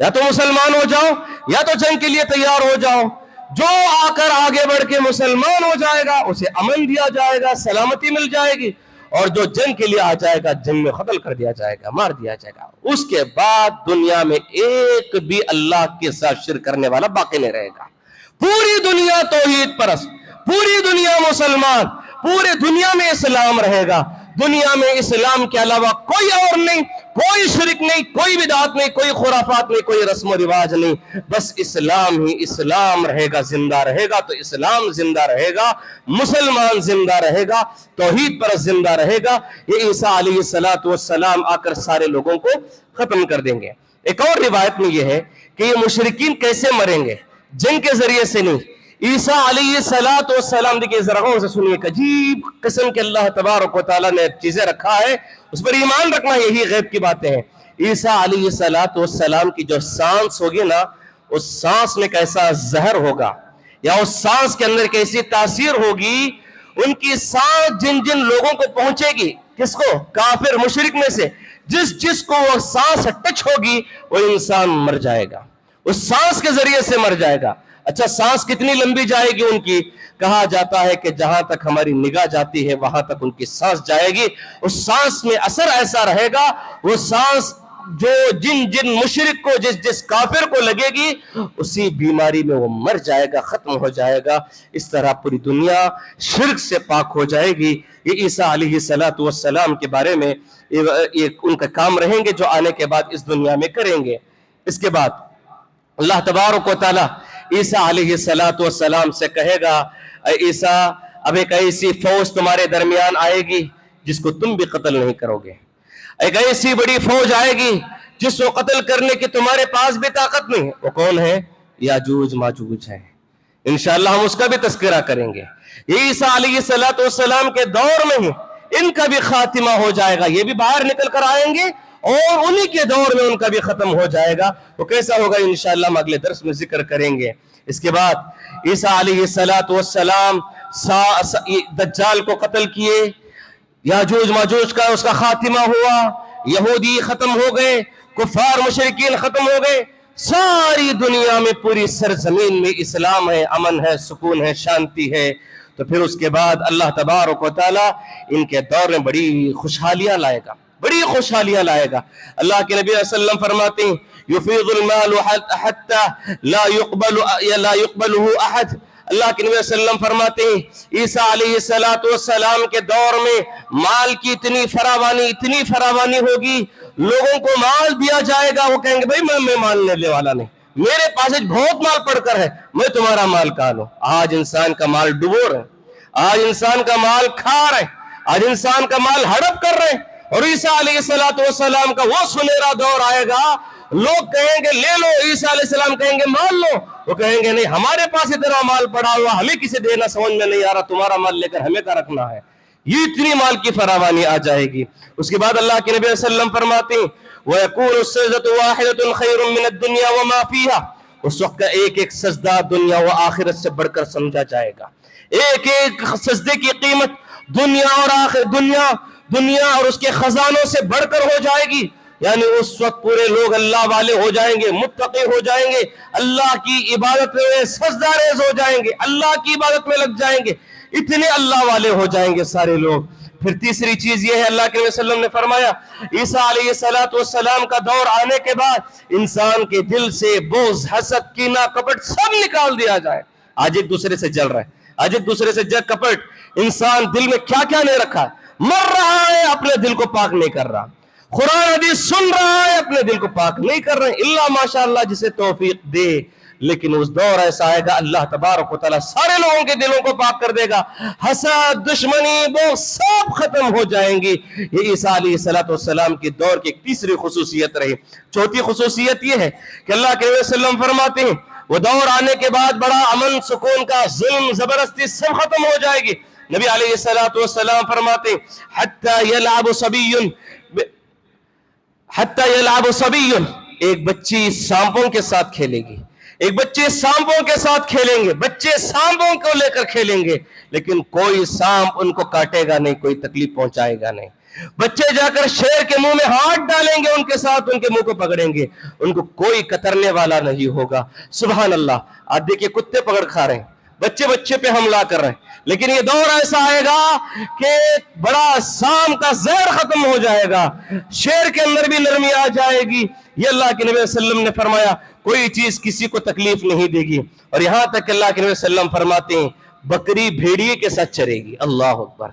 یا تو مسلمان ہو جاؤ یا تو جنگ کے لیے تیار ہو جاؤ۔ جو آ کر آگے بڑھ کے مسلمان ہو جائے گا اسے امن دیا جائے گا، سلامتی مل جائے گی، اور جو جنگ کے لیے آ جائے گا جنگ میں قتل کر دیا جائے گا، مار دیا جائے گا۔ اس کے بعد دنیا میں ایک بھی اللہ کے ساتھ شرک کرنے والا باقی نہیں رہے گا، پوری دنیا توحید پرست، پوری دنیا مسلمان، پورے دنیا میں اسلام رہے گا۔ دنیا میں اسلام کے علاوہ کوئی اور نہیں، کوئی شرک نہیں، کوئی بدعت نہیں، کوئی خرافات نہیں، کوئی رسم و رواج نہیں، بس اسلام ہی اسلام رہے گا، زندہ رہے گا۔ تو اسلام زندہ رہے گا، مسلمان زندہ رہے گا، توحید پر زندہ رہے گا۔ یہ عیسیٰ علیہ السلام آ کر سارے لوگوں کو ختم کر دیں گے۔ ایک اور روایت میں یہ ہے کہ یہ مشرکین کیسے مریں گے؟ جنگ کے ذریعے سے نہیں۔ عیسیٰ علیہ السلام، دیکھئے ذرا غور سے سنیے، ایک عجیب قسم کے اللہ تبارک و تعالیٰ نے چیزیں رکھا ہے، اس پر ایمان رکھنا، یہی غیب کی باتیں ہیں۔ عیسیٰ علیہ السلام کی جو سانس ہوگی نا، اس سانس میں کیسا زہر ہوگا، یا اس سانس کے اندر کیسی تاثیر ہوگی، ان کی سانس جن جن لوگوں کو پہنچے گی، کس کو؟ کافر مشرک میں سے جس کو وہ سانس ٹچ ہوگی وہ انسان مر جائے گا، اس سانس کے ذریعے سے مر جائے گا۔ اچھا، سانس کتنی لمبی جائے گی ان کی؟ کہا جاتا ہے کہ جہاں تک ہماری نگاہ جاتی ہے وہاں تک ان کی سانس جائے گی۔ اس سانس میں اثر ایسا رہے گا، وہ سانس جو جن مشرک کو، جس کافر کو لگے گی، اسی بیماری میں وہ مر جائے گا، ختم ہو جائے گا۔ اس طرح پوری دنیا شرک سے پاک ہو جائے گی۔ یہ عیسیٰ علیہ السلام کے بارے میں ان کا کام رہیں گے جو آنے کے بعد اس دنیا میں کریں گے۔ اس کے بعد اللہ تبارک و تعالی عیسیٰ علیہ السلام سے کہے گا، اے عیسیٰ، اب ایک ایسی فوج تمہارے درمیان آئے گی جس کو تم بھی قتل نہیں کرو گے، ایک ایسی بڑی فوج آئے گی جس کو قتل کرنے کی تمہارے پاس بھی طاقت نہیں ہے۔ وہ کون ہے؟ یاجوج ماجوج ہے، انشاءاللہ ہم اس کا بھی تذکرہ کریں گے۔ یہ عیسیٰ علیہ السلام کے دور میں ہی ان کا بھی خاتمہ ہو جائے گا، یہ بھی باہر نکل کر آئیں گے اور انہی کے دور میں ان کا بھی ختم ہو جائے گا۔ وہ کیسا ہوگا انشاءاللہ ہم اگلے درس میں ذکر کریں گے۔ اس کے بعد عیسیٰ علیہ السلام دجال کو قتل کیے، یاجوج ماجوج کا اس کا خاتمہ ہوا، یہودی ختم ہو گئے، کفار مشرکین ختم ہو گئے، ساری دنیا میں پوری سرزمین میں اسلام ہے، امن ہے، سکون ہے، شانتی ہے۔ تو پھر اس کے بعد اللہ تبارک و تعالیٰ ان کے دور میں بڑی خوشحالیاں لائے گا، بڑی خوشحالیاں لائے گا۔ اللہ کے نبی صلی اللہ علیہ وسلم فرماتے ہیں، یفیض المال حتی لا يقبلہ احد۔ اللہ کے نبی صلی اللہ علیہ وسلم فرماتے ہیں عیسیٰ علیہ السلام کے دور میں مال کی اتنی فراوانی ہوگی، لوگوں کو مال دیا جائے گا، وہ کہیں گے بھائی میں مال لینے والا نہیں، میرے پاس بہت مال پڑ کر ہے، میں تمہارا مال کہاں لوں۔ آج انسان کا مال ڈبو رہے، آج انسان کا مال کھا رہے، آج انسان کا مال ہڑپ کر رہے، اور عیسیٰ علیہ السلام کا وہ سنہرا دور آئے گا، لوگ کہیں گے لے لو، عیسیٰ علیہ السلام کہیں گے مان لو، وہ کہیں گے نہیں، ہمارے پاس اتنا مال پڑا ہوا، ہمیں کسے دینا سمجھ میں نہیں آ رہا، تمہارا مال لے کر ہمیں کا رکھنا ہے۔ یہ اتنی مال کی فراوانی آ جائے گی۔ اس کے بعد اللہ کے نبی صلی اللہ علیہ وسلم فرماتے ہیں وَيَكُونُ السَّجْدَةُ وَاحِدَةٌ خَيْرٌ مِّنَ الدُّنْيَا وَمَا فِيهَا۔ اس وقت کا ایک ایک سجدہ دنیا و آخرت سے بڑھ کر سمجھا جائے گا، ایک ایک سجدے کی قیمت دنیا اور اس کے خزانوں سے بڑھ کر ہو جائے گی۔ یعنی اس وقت پورے لوگ اللہ والے ہو جائیں گے، متقی ہو جائیں گے، اللہ کی عبادت میں سجدہ ریز ہو جائیں گے، اللہ کی عبادت میں لگ جائیں گے۔ اتنے اللہ والے ہو جائیں گے سارے لوگ۔ پھر تیسری چیز یہ ہے، اللہ کے نبی صلی اللہ علیہ وسلم نے فرمایا عیسیٰ علیہ السلام کا دور آنے کے بعد انسان کے دل سے بغض، حسد، کینہ، کپٹ سب نکال دیا جائے۔ آج ایک دوسرے سے جل رہا ہے، آج ایک دوسرے سے جگ کپٹ، انسان دل میں کیا کیا نہیں رکھا، مر رہا ہے اپنے دل کو پاک نہیں کر رہا، قرآن حدیث سن رہا ہے اپنے دل کو پاک نہیں کر رہے، اللہ ماشاءاللہ جسے توفیق دے۔ لیکن اس دور ایسا آئے گا اللہ تبارک و تعالیٰ سارے لوگوں کے دلوں کو پاک کر دے گا، حسد، دشمنی، وہ سب ختم ہو جائیں گی۔ یہ عیسیٰ علیہ السلام کے دور کی ایک تیسری خصوصیت رہی۔ چوتھی خصوصیت یہ ہے کہ اللہ کے نبی صلی اللہ علیہ وسلم فرماتے ہیں وہ دور آنے کے بعد بڑا امن سکون کا، ظلم زبردستی سب ختم ہو جائے گی۔ نبی علیہ السلام فرماتے ہیں حتی یلعب صبی، ایک بچی سانپوں کے ساتھ کھیلے گی، ایک بچے سانپوں کے ساتھ کھیلیں گے، بچے سانپوں کو لے کر کھیلیں گے، لیکن کوئی سانپ ان کو کاٹے گا نہیں، کوئی تکلیف پہنچائے گا نہیں۔ بچے جا کر شیر کے منہ میں ہاتھ ڈالیں گے، ان کے ساتھ ان کے منہ کو پکڑیں گے، ان کو کوئی کترنے والا نہیں ہوگا۔ سبحان اللہ۔ آج دیکھیں کتے پکڑ کھا رہے ہیں، بچے بچے پہ حملہ کر رہے ہیں، لیکن یہ دور ایسا آئے گا کہ بڑا سام کا زہر ختم ہو جائے گا، شیر کے اندر بھی نرمی آ جائے گی۔ یہ اللہ کے نبی صلی اللہ علیہ وسلم نے فرمایا کوئی چیز کسی کو تکلیف نہیں دے گی۔ اور یہاں تک کہ اللہ کے نبی صلی اللہ علیہ وسلم فرماتے ہیں بکری بھیڑیے کے ساتھ چرے گی، اللہ اکبر،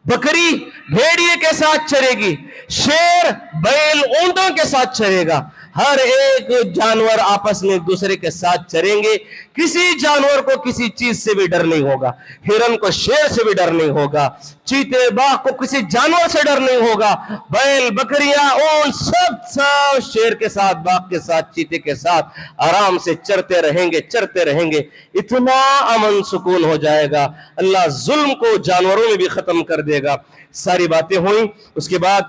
بکری بھیڑیے کے ساتھ چرے گی، شیر بیل اونٹوں کے ساتھ چرے گا، ہر ایک جانور آپس میں ایک دوسرے کے ساتھ چریں گے، کسی جانور کو کسی چیز سے بھی ڈر نہیں ہوگا، ہرن کو شیر سے بھی ڈر نہیں ہوگا، چیتے باغ کو کسی جانور سے ڈر نہیں ہوگا، بیل بکریاں اونٹ سب شیر کے ساتھ، باغ کے ساتھ، چیتے کے ساتھ آرام سے چرتے رہیں گے، اتنا امن سکون ہو جائے گا، اللہ ظلم کو جانوروں میں بھی ختم کر دے گا۔ ساری باتیں ہوئیں۔ اس کے بعد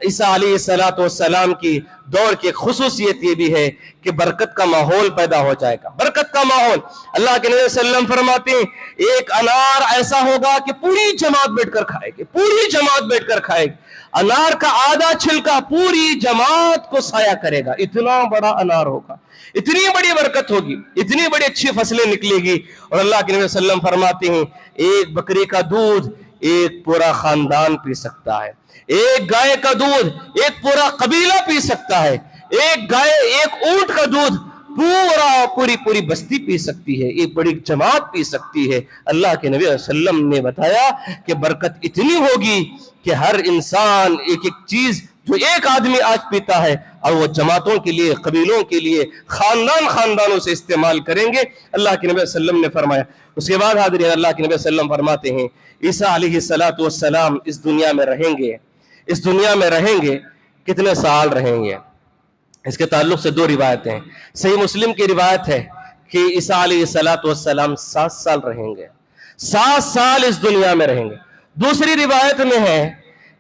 عیسیٰ علیہ السلام کی دور کی خصوصیت یہ بھی ہے کہ برکت کا ماحول پیدا ہو جائے گا، برکت کا ماحول۔ اللہ کے نبی صلی اللہ علیہ وسلم فرماتے ہیں ایک انار ایسا ہوگا کہ پوری جماعت بیٹھ کر کھائے گی، پوری جماعت بیٹھ کر کھائے گی، انار کا آدھا چھلکا پوری جماعت کو سایہ کرے گا، اتنا بڑا انار ہوگا، اتنی بڑی برکت ہوگی، اتنی بڑی اچھی فصلیں نکلے گی۔ اور اللہ کے نبی صلی اللہ علیہ وسلم فرماتے ہیں ایک بکری کا دودھ ایک پورا خاندان پی سکتا ہے، ایک گائے کا دودھ ایک پورا قبیلہ پی سکتا ہے، ایک گائے ایک اونٹ کا دودھ پوری بستی پی سکتی ہے، ایک بڑی جماعت پی سکتی ہے۔ اللہ کے نبی صلی اللہ علیہ وسلم نے بتایا کہ برکت اتنی ہوگی کہ ہر انسان ایک ایک چیز جو ایک آدمی آج پیتا ہے اور وہ جماعتوں کے لیے، قبیلوں کے لیے، خاندانوں سے استعمال کریں گے، اللہ کے نبی صلی اللہ علیہ وسلم نے فرمایا۔ اس کے بعد حاضرین اللہ کے نبی صلی اللہ علیہ وسلم فرماتے ہیں عیسیٰ علیہ السلام اس دنیا میں رہیں گے کتنے سال رہیں گے؟ اس کے تعلق سے دو روایتیں ہیں۔ صحیح مسلم کی روایت ہے کہ عیسیٰ علیہ السلام 7 سال رہیں گے، 7 سال اس دنیا میں رہیں گے۔ دوسری روایت میں ہے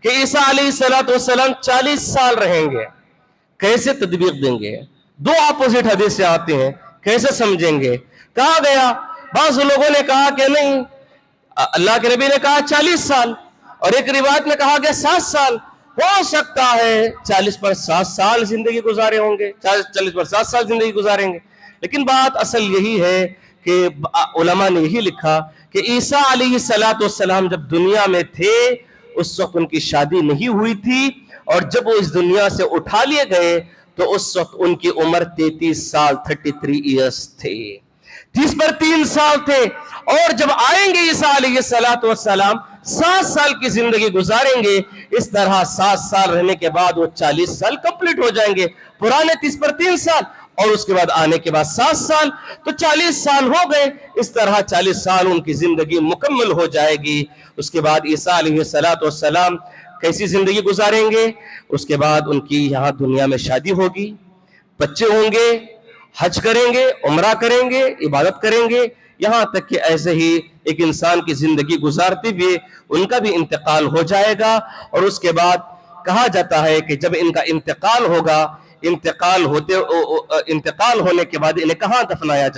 کہ عیسیٰ علیہ السلام 40 سال رہیں گے۔ کیسے تطبیق دیں گے؟ دو اپوزٹ حدیث سے آتے ہیں، کیسے سمجھیں گے؟ کہا گیا، بعض لوگوں نے کہا کہ نہیں، اللہ کے نبی نے کہا 40 سال، اور ایک روایت میں کہا گیا 7 سال۔ ہو سکتا ہے 40 پر 7 سال زندگی گزارے ہوں گے، 40 پر 7 سال زندگی گزاریں گے، لیکن بات اصل یہی ہے کہ علماء نے یہی لکھا کہ عیسیٰ علیہ السلام جب دنیا میں تھے اس وقت ان کی شادی نہیں ہوئی تھی، اور جب وہ اس دنیا سے اٹھا لیے گئے تو اس وقت ان کی عمر 33 سال 33 ایئرس تھے، 30 پر 3 سال تھے۔ اور جب آئیں گے عیسیٰ علیہ السلام 7 سال کی زندگی گزاریں گے، اس طرح 7 سال رہنے کے بعد وہ 40 سال کمپلیٹ ہو جائیں گے، پرانے 30 پر 3 سال، اور اس کے بعد آنے کے بعد 7 سال، تو 40 سال ہو گئے۔ اس طرح 40 سال ان کی زندگی مکمل ہو جائے گی۔ اس کے بعد عیسیٰ علیہ السلام کیسی زندگی گزاریں گے؟ اس کے بعد ان کی یہاں دنیا میں شادی ہوگی، بچے ہوں گے، حج کریں گے، عمرہ کریں گے، عبادت کریں گے، یہاں تک کہ ایسے ہی ایک انسان کی زندگی گزارتے ہوئے ان کا بھی انتقال ہو جائے گا۔ اور اس کے بعد کہا جاتا ہے کہ جب ان کا انتقال ہوگا، انتقال ہونے کے بعد انہیں کہاں دفنایا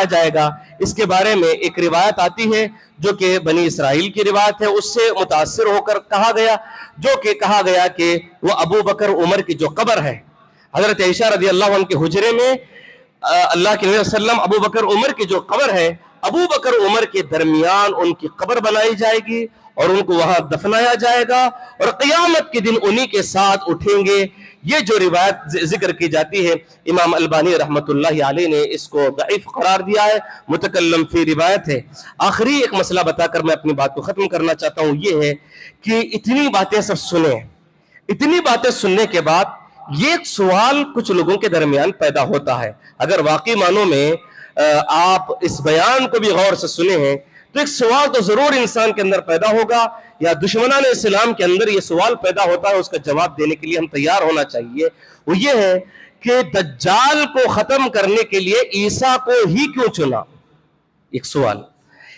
جائے گا، اس کے بارے میں ایک روایت آتی ہے جو کہ بنی اسرائیل کی روایت ہے، اس سے متاثر ہو کر کہا گیا کہ وہ ابو بکر عمر کی جو قبر ہے، حضرت عائشہ رضی اللہ عنہ کے حجرے میں اللہ کے نبی صلی اللہ علیہ وسلم ابو بکر عمر کی جو قبر ہے ابو بکر عمر کے درمیان ان کی قبر بنائی جائے گی اور ان کو وہاں دفنایا جائے گا اور قیامت کے دن انہی کے ساتھ اٹھیں گے. یہ جو روایت ذکر کی جاتی ہے امام البانی رحمۃ اللہ علیہ نے اس کو ضعیف قرار دیا ہے, متکلم فی روایت ہے. آخری ایک مسئلہ بتا کر میں اپنی بات کو ختم کرنا چاہتا ہوں, یہ ہے کہ اتنی باتیں سب سنیں, اتنی باتیں سننے کے بعد یہ ایک سوال کچھ لوگوں کے درمیان پیدا ہوتا ہے. اگر واقعی معنوں میں آپ اس بیان کو بھی غور سے سنے ہیں تو ایک سوال تو ضرور انسان کے اندر پیدا ہوگا, یا دشمنان اسلام کے اندر یہ سوال پیدا ہوتا ہے, اس کا جواب دینے کے لیے ہم تیار ہونا چاہیے. وہ یہ ہے کہ دجال کو ختم کرنے کے لیے عیسیٰ کو ہی کیوں چنا؟ ایک سوال,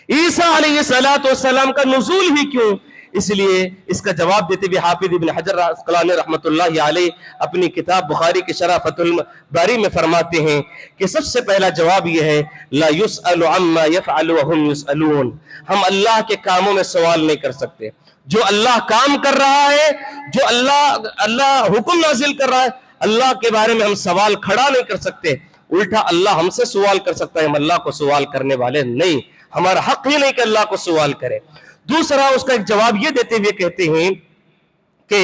عیسیٰ علیہ السلام کا نزول ہی کیوں؟ اس لیے اس کا جواب دیتے ہوئے حافظ ابن حجر عسقلانی رحمۃ اللہ علیہ اپنی کتاب بخاری کی شرح فتح الباری میں فرماتے ہیں کہ سب سے پہلا جواب یہ ہے لا يسأل عما يفعل وهم يسألون. ہم اللہ کے کاموں میں سوال نہیں کر سکتے. جو اللہ کام کر رہا ہے, جو اللہ حکم نازل کر رہا ہے, اللہ کے بارے میں ہم سوال کھڑا نہیں کر سکتے. الٹا اللہ ہم سے سوال کر سکتا ہے, ہم اللہ کو سوال کرنے والے نہیں. ہمارا حق ہی نہیں کہ اللہ کو سوال کرے. دوسرا اس کا ایک جواب یہ دیتے ہوئے کہتے ہیں کہ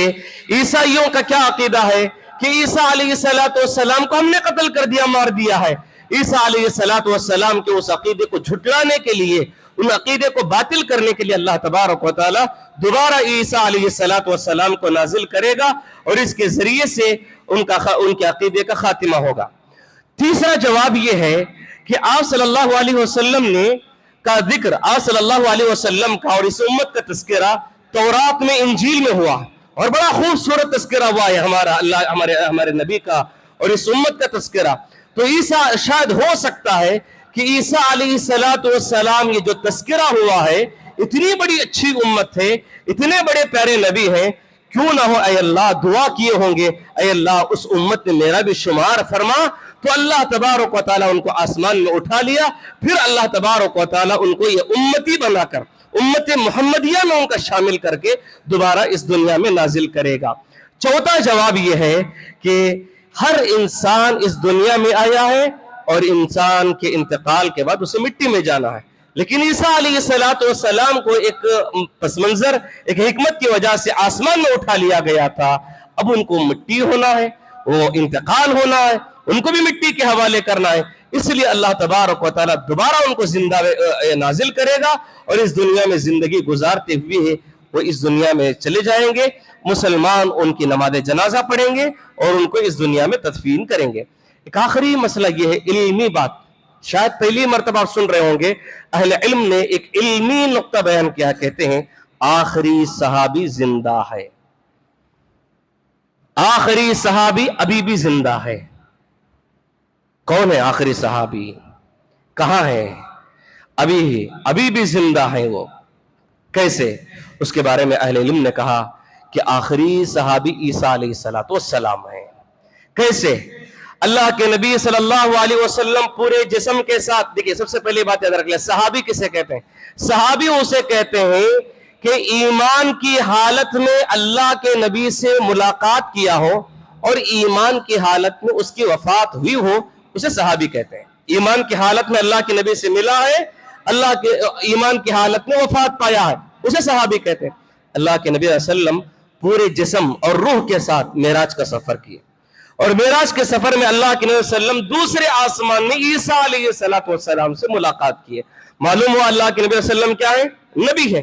عیسائیوں کا کیا عقیدہ ہے کہ عیسیٰ علیہ السلام کو ہم نے قتل کر دیا, مار دیا ہے. عیسیٰ علیہ السلام کے اس عقیدے کو جھٹلانے کے لیے, ان عقیدے کو باطل کرنے کے لیے اللہ تبارک و تعالی دوبارہ عیسیٰ علیہ السلام کو نازل کرے گا اور اس کے ذریعے سے ان کے عقیدے کا خاتمہ ہوگا. تیسرا جواب یہ ہے کہ آپ صلی اللہ علیہ وسلم نے کا ذکر, آپ صلی اللہ علیہ وسلم کا اور اس امت کا تذکرہ تورات میں, انجیل میں ہوا اور بڑا خوبصورت تذکرہ ہوا ہے ہمارے نبی کا اور اس امت کا تذکرہ. تو عیسیٰ شاید ہو سکتا ہے کہ عیسیٰ علیہ السلام یہ جو تذکرہ ہوا ہے, اتنی بڑی اچھی امت ہے, اتنے بڑے پیارے نبی ہیں, کیوں نہ ہو اے اللہ دعا کیے ہوں گے اے اللہ اس امت میں میرا بھی شمار فرما. تو اللہ تبارک و تعالیٰ ان کو آسمان میں اٹھا لیا, پھر اللہ تبارک و تعالیٰ ان کو یہ امتی بنا کر امت محمدیہ میں ان کا شامل کر کے دوبارہ اس دنیا میں نازل کرے گا. چوتھا جواب یہ ہے کہ ہر انسان اس دنیا میں آیا ہے اور انسان کے انتقال کے بعد اسے مٹی میں جانا ہے, لیکن عیسیٰ علیہ السلام کو ایک پس منظر, ایک حکمت کی وجہ سے آسمان میں اٹھا لیا گیا تھا. اب ان کو مٹی ہونا ہے, وہ انتقال ہونا ہے, ان کو بھی مٹی کے حوالے کرنا ہے. اس لیے اللہ تبارک و تعالیٰ دوبارہ ان کو زندہ نازل کرے گا اور اس دنیا میں زندگی گزارتے ہوئے وہ اس دنیا میں چلے جائیں گے. مسلمان ان کی نماز جنازہ پڑھیں گے اور ان کو اس دنیا میں تدفین کریں گے. ایک آخری مسئلہ یہ ہے, علمی بات, شاید پہلی مرتبہ آپ سن رہے ہوں گے, اہل علم نے ایک علمی نقطہ بیان کیا, کہتے ہیں آخری صحابی زندہ ہے, آخری صحابی ابھی بھی زندہ ہے. کون ہے آخری صحابی؟ کہاں ہے؟ ابھی بھی زندہ ہے. وہ کیسے؟ اس کے بارے میں اہل علم نے کہا کہ آخری صحابی عیسیٰ علیہ السلام ہیں. کیسے؟ اللہ کے نبی صلی اللہ علیہ وسلم پورے جسم کے ساتھ, دیکھیں سب سے پہلے بات یاد رکھ لیں, صحابی کسے کہتے ہیں؟ صحابی اسے کہتے ہیں کہ ایمان کی حالت میں اللہ کے نبی سے ملاقات کیا ہو اور ایمان کی حالت میں اس کی وفات ہوئی ہو, اسے صحابی کہتے ہیں. ایمان کی حالت میں اللہ کے نبی سے ملا ہے, اللہ کے ایمان کی حالت میں وفات پایا ہے, اسے صحابی کہتے ہیں. اللہ کے نبی صلی اللہ علیہ وسلم پورے جسم اور روح کے ساتھ معراج کا سفر کیے اور معراج کے سفر میں اللہ کے نبی صلی اللہ علیہ وسلم دوسرے آسمان میں عیسیٰ علیہ السلام سے ملاقات کیے. معلوم ہوا اللہ کے نبی صلی اللہ علیہ وسلم کیا ہے؟ نبی ہے.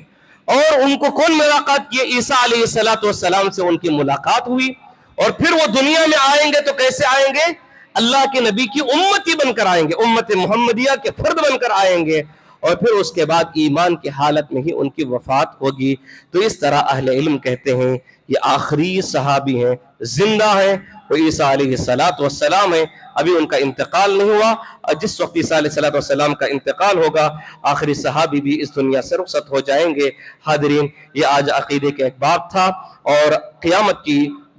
اور ان کو کون ملاقات کیے؟ عیسیٰ علیہ السلام سے ان کی ملاقات ہوئی اور پھر وہ دنیا میں آئیں گے تو کیسے آئیں گے؟ اللہ کے نبی کی امتی بن کر آئیں گے, امت محمدیہ کے فرد بن کر آئیں گے اور پھر اس کے بعد ایمان کی حالت میں ہی ان کی وفات ہوگی. تو اس طرح اہل علم کہتے ہیں یہ آخری صحابی ہیں, زندہ ہیں, وہ عیسیٰ علیہ السلام ہیں, ابھی ان کا انتقال نہیں ہوا. جس وقت عیسیٰ علیہ السلام کا انتقال ہوگا آخری صحابی بھی اس دنیا سے رخصت ہو جائیں گے. حاضرین, یہ آج عقیدے کا ایک باب تھا اور قیامت کی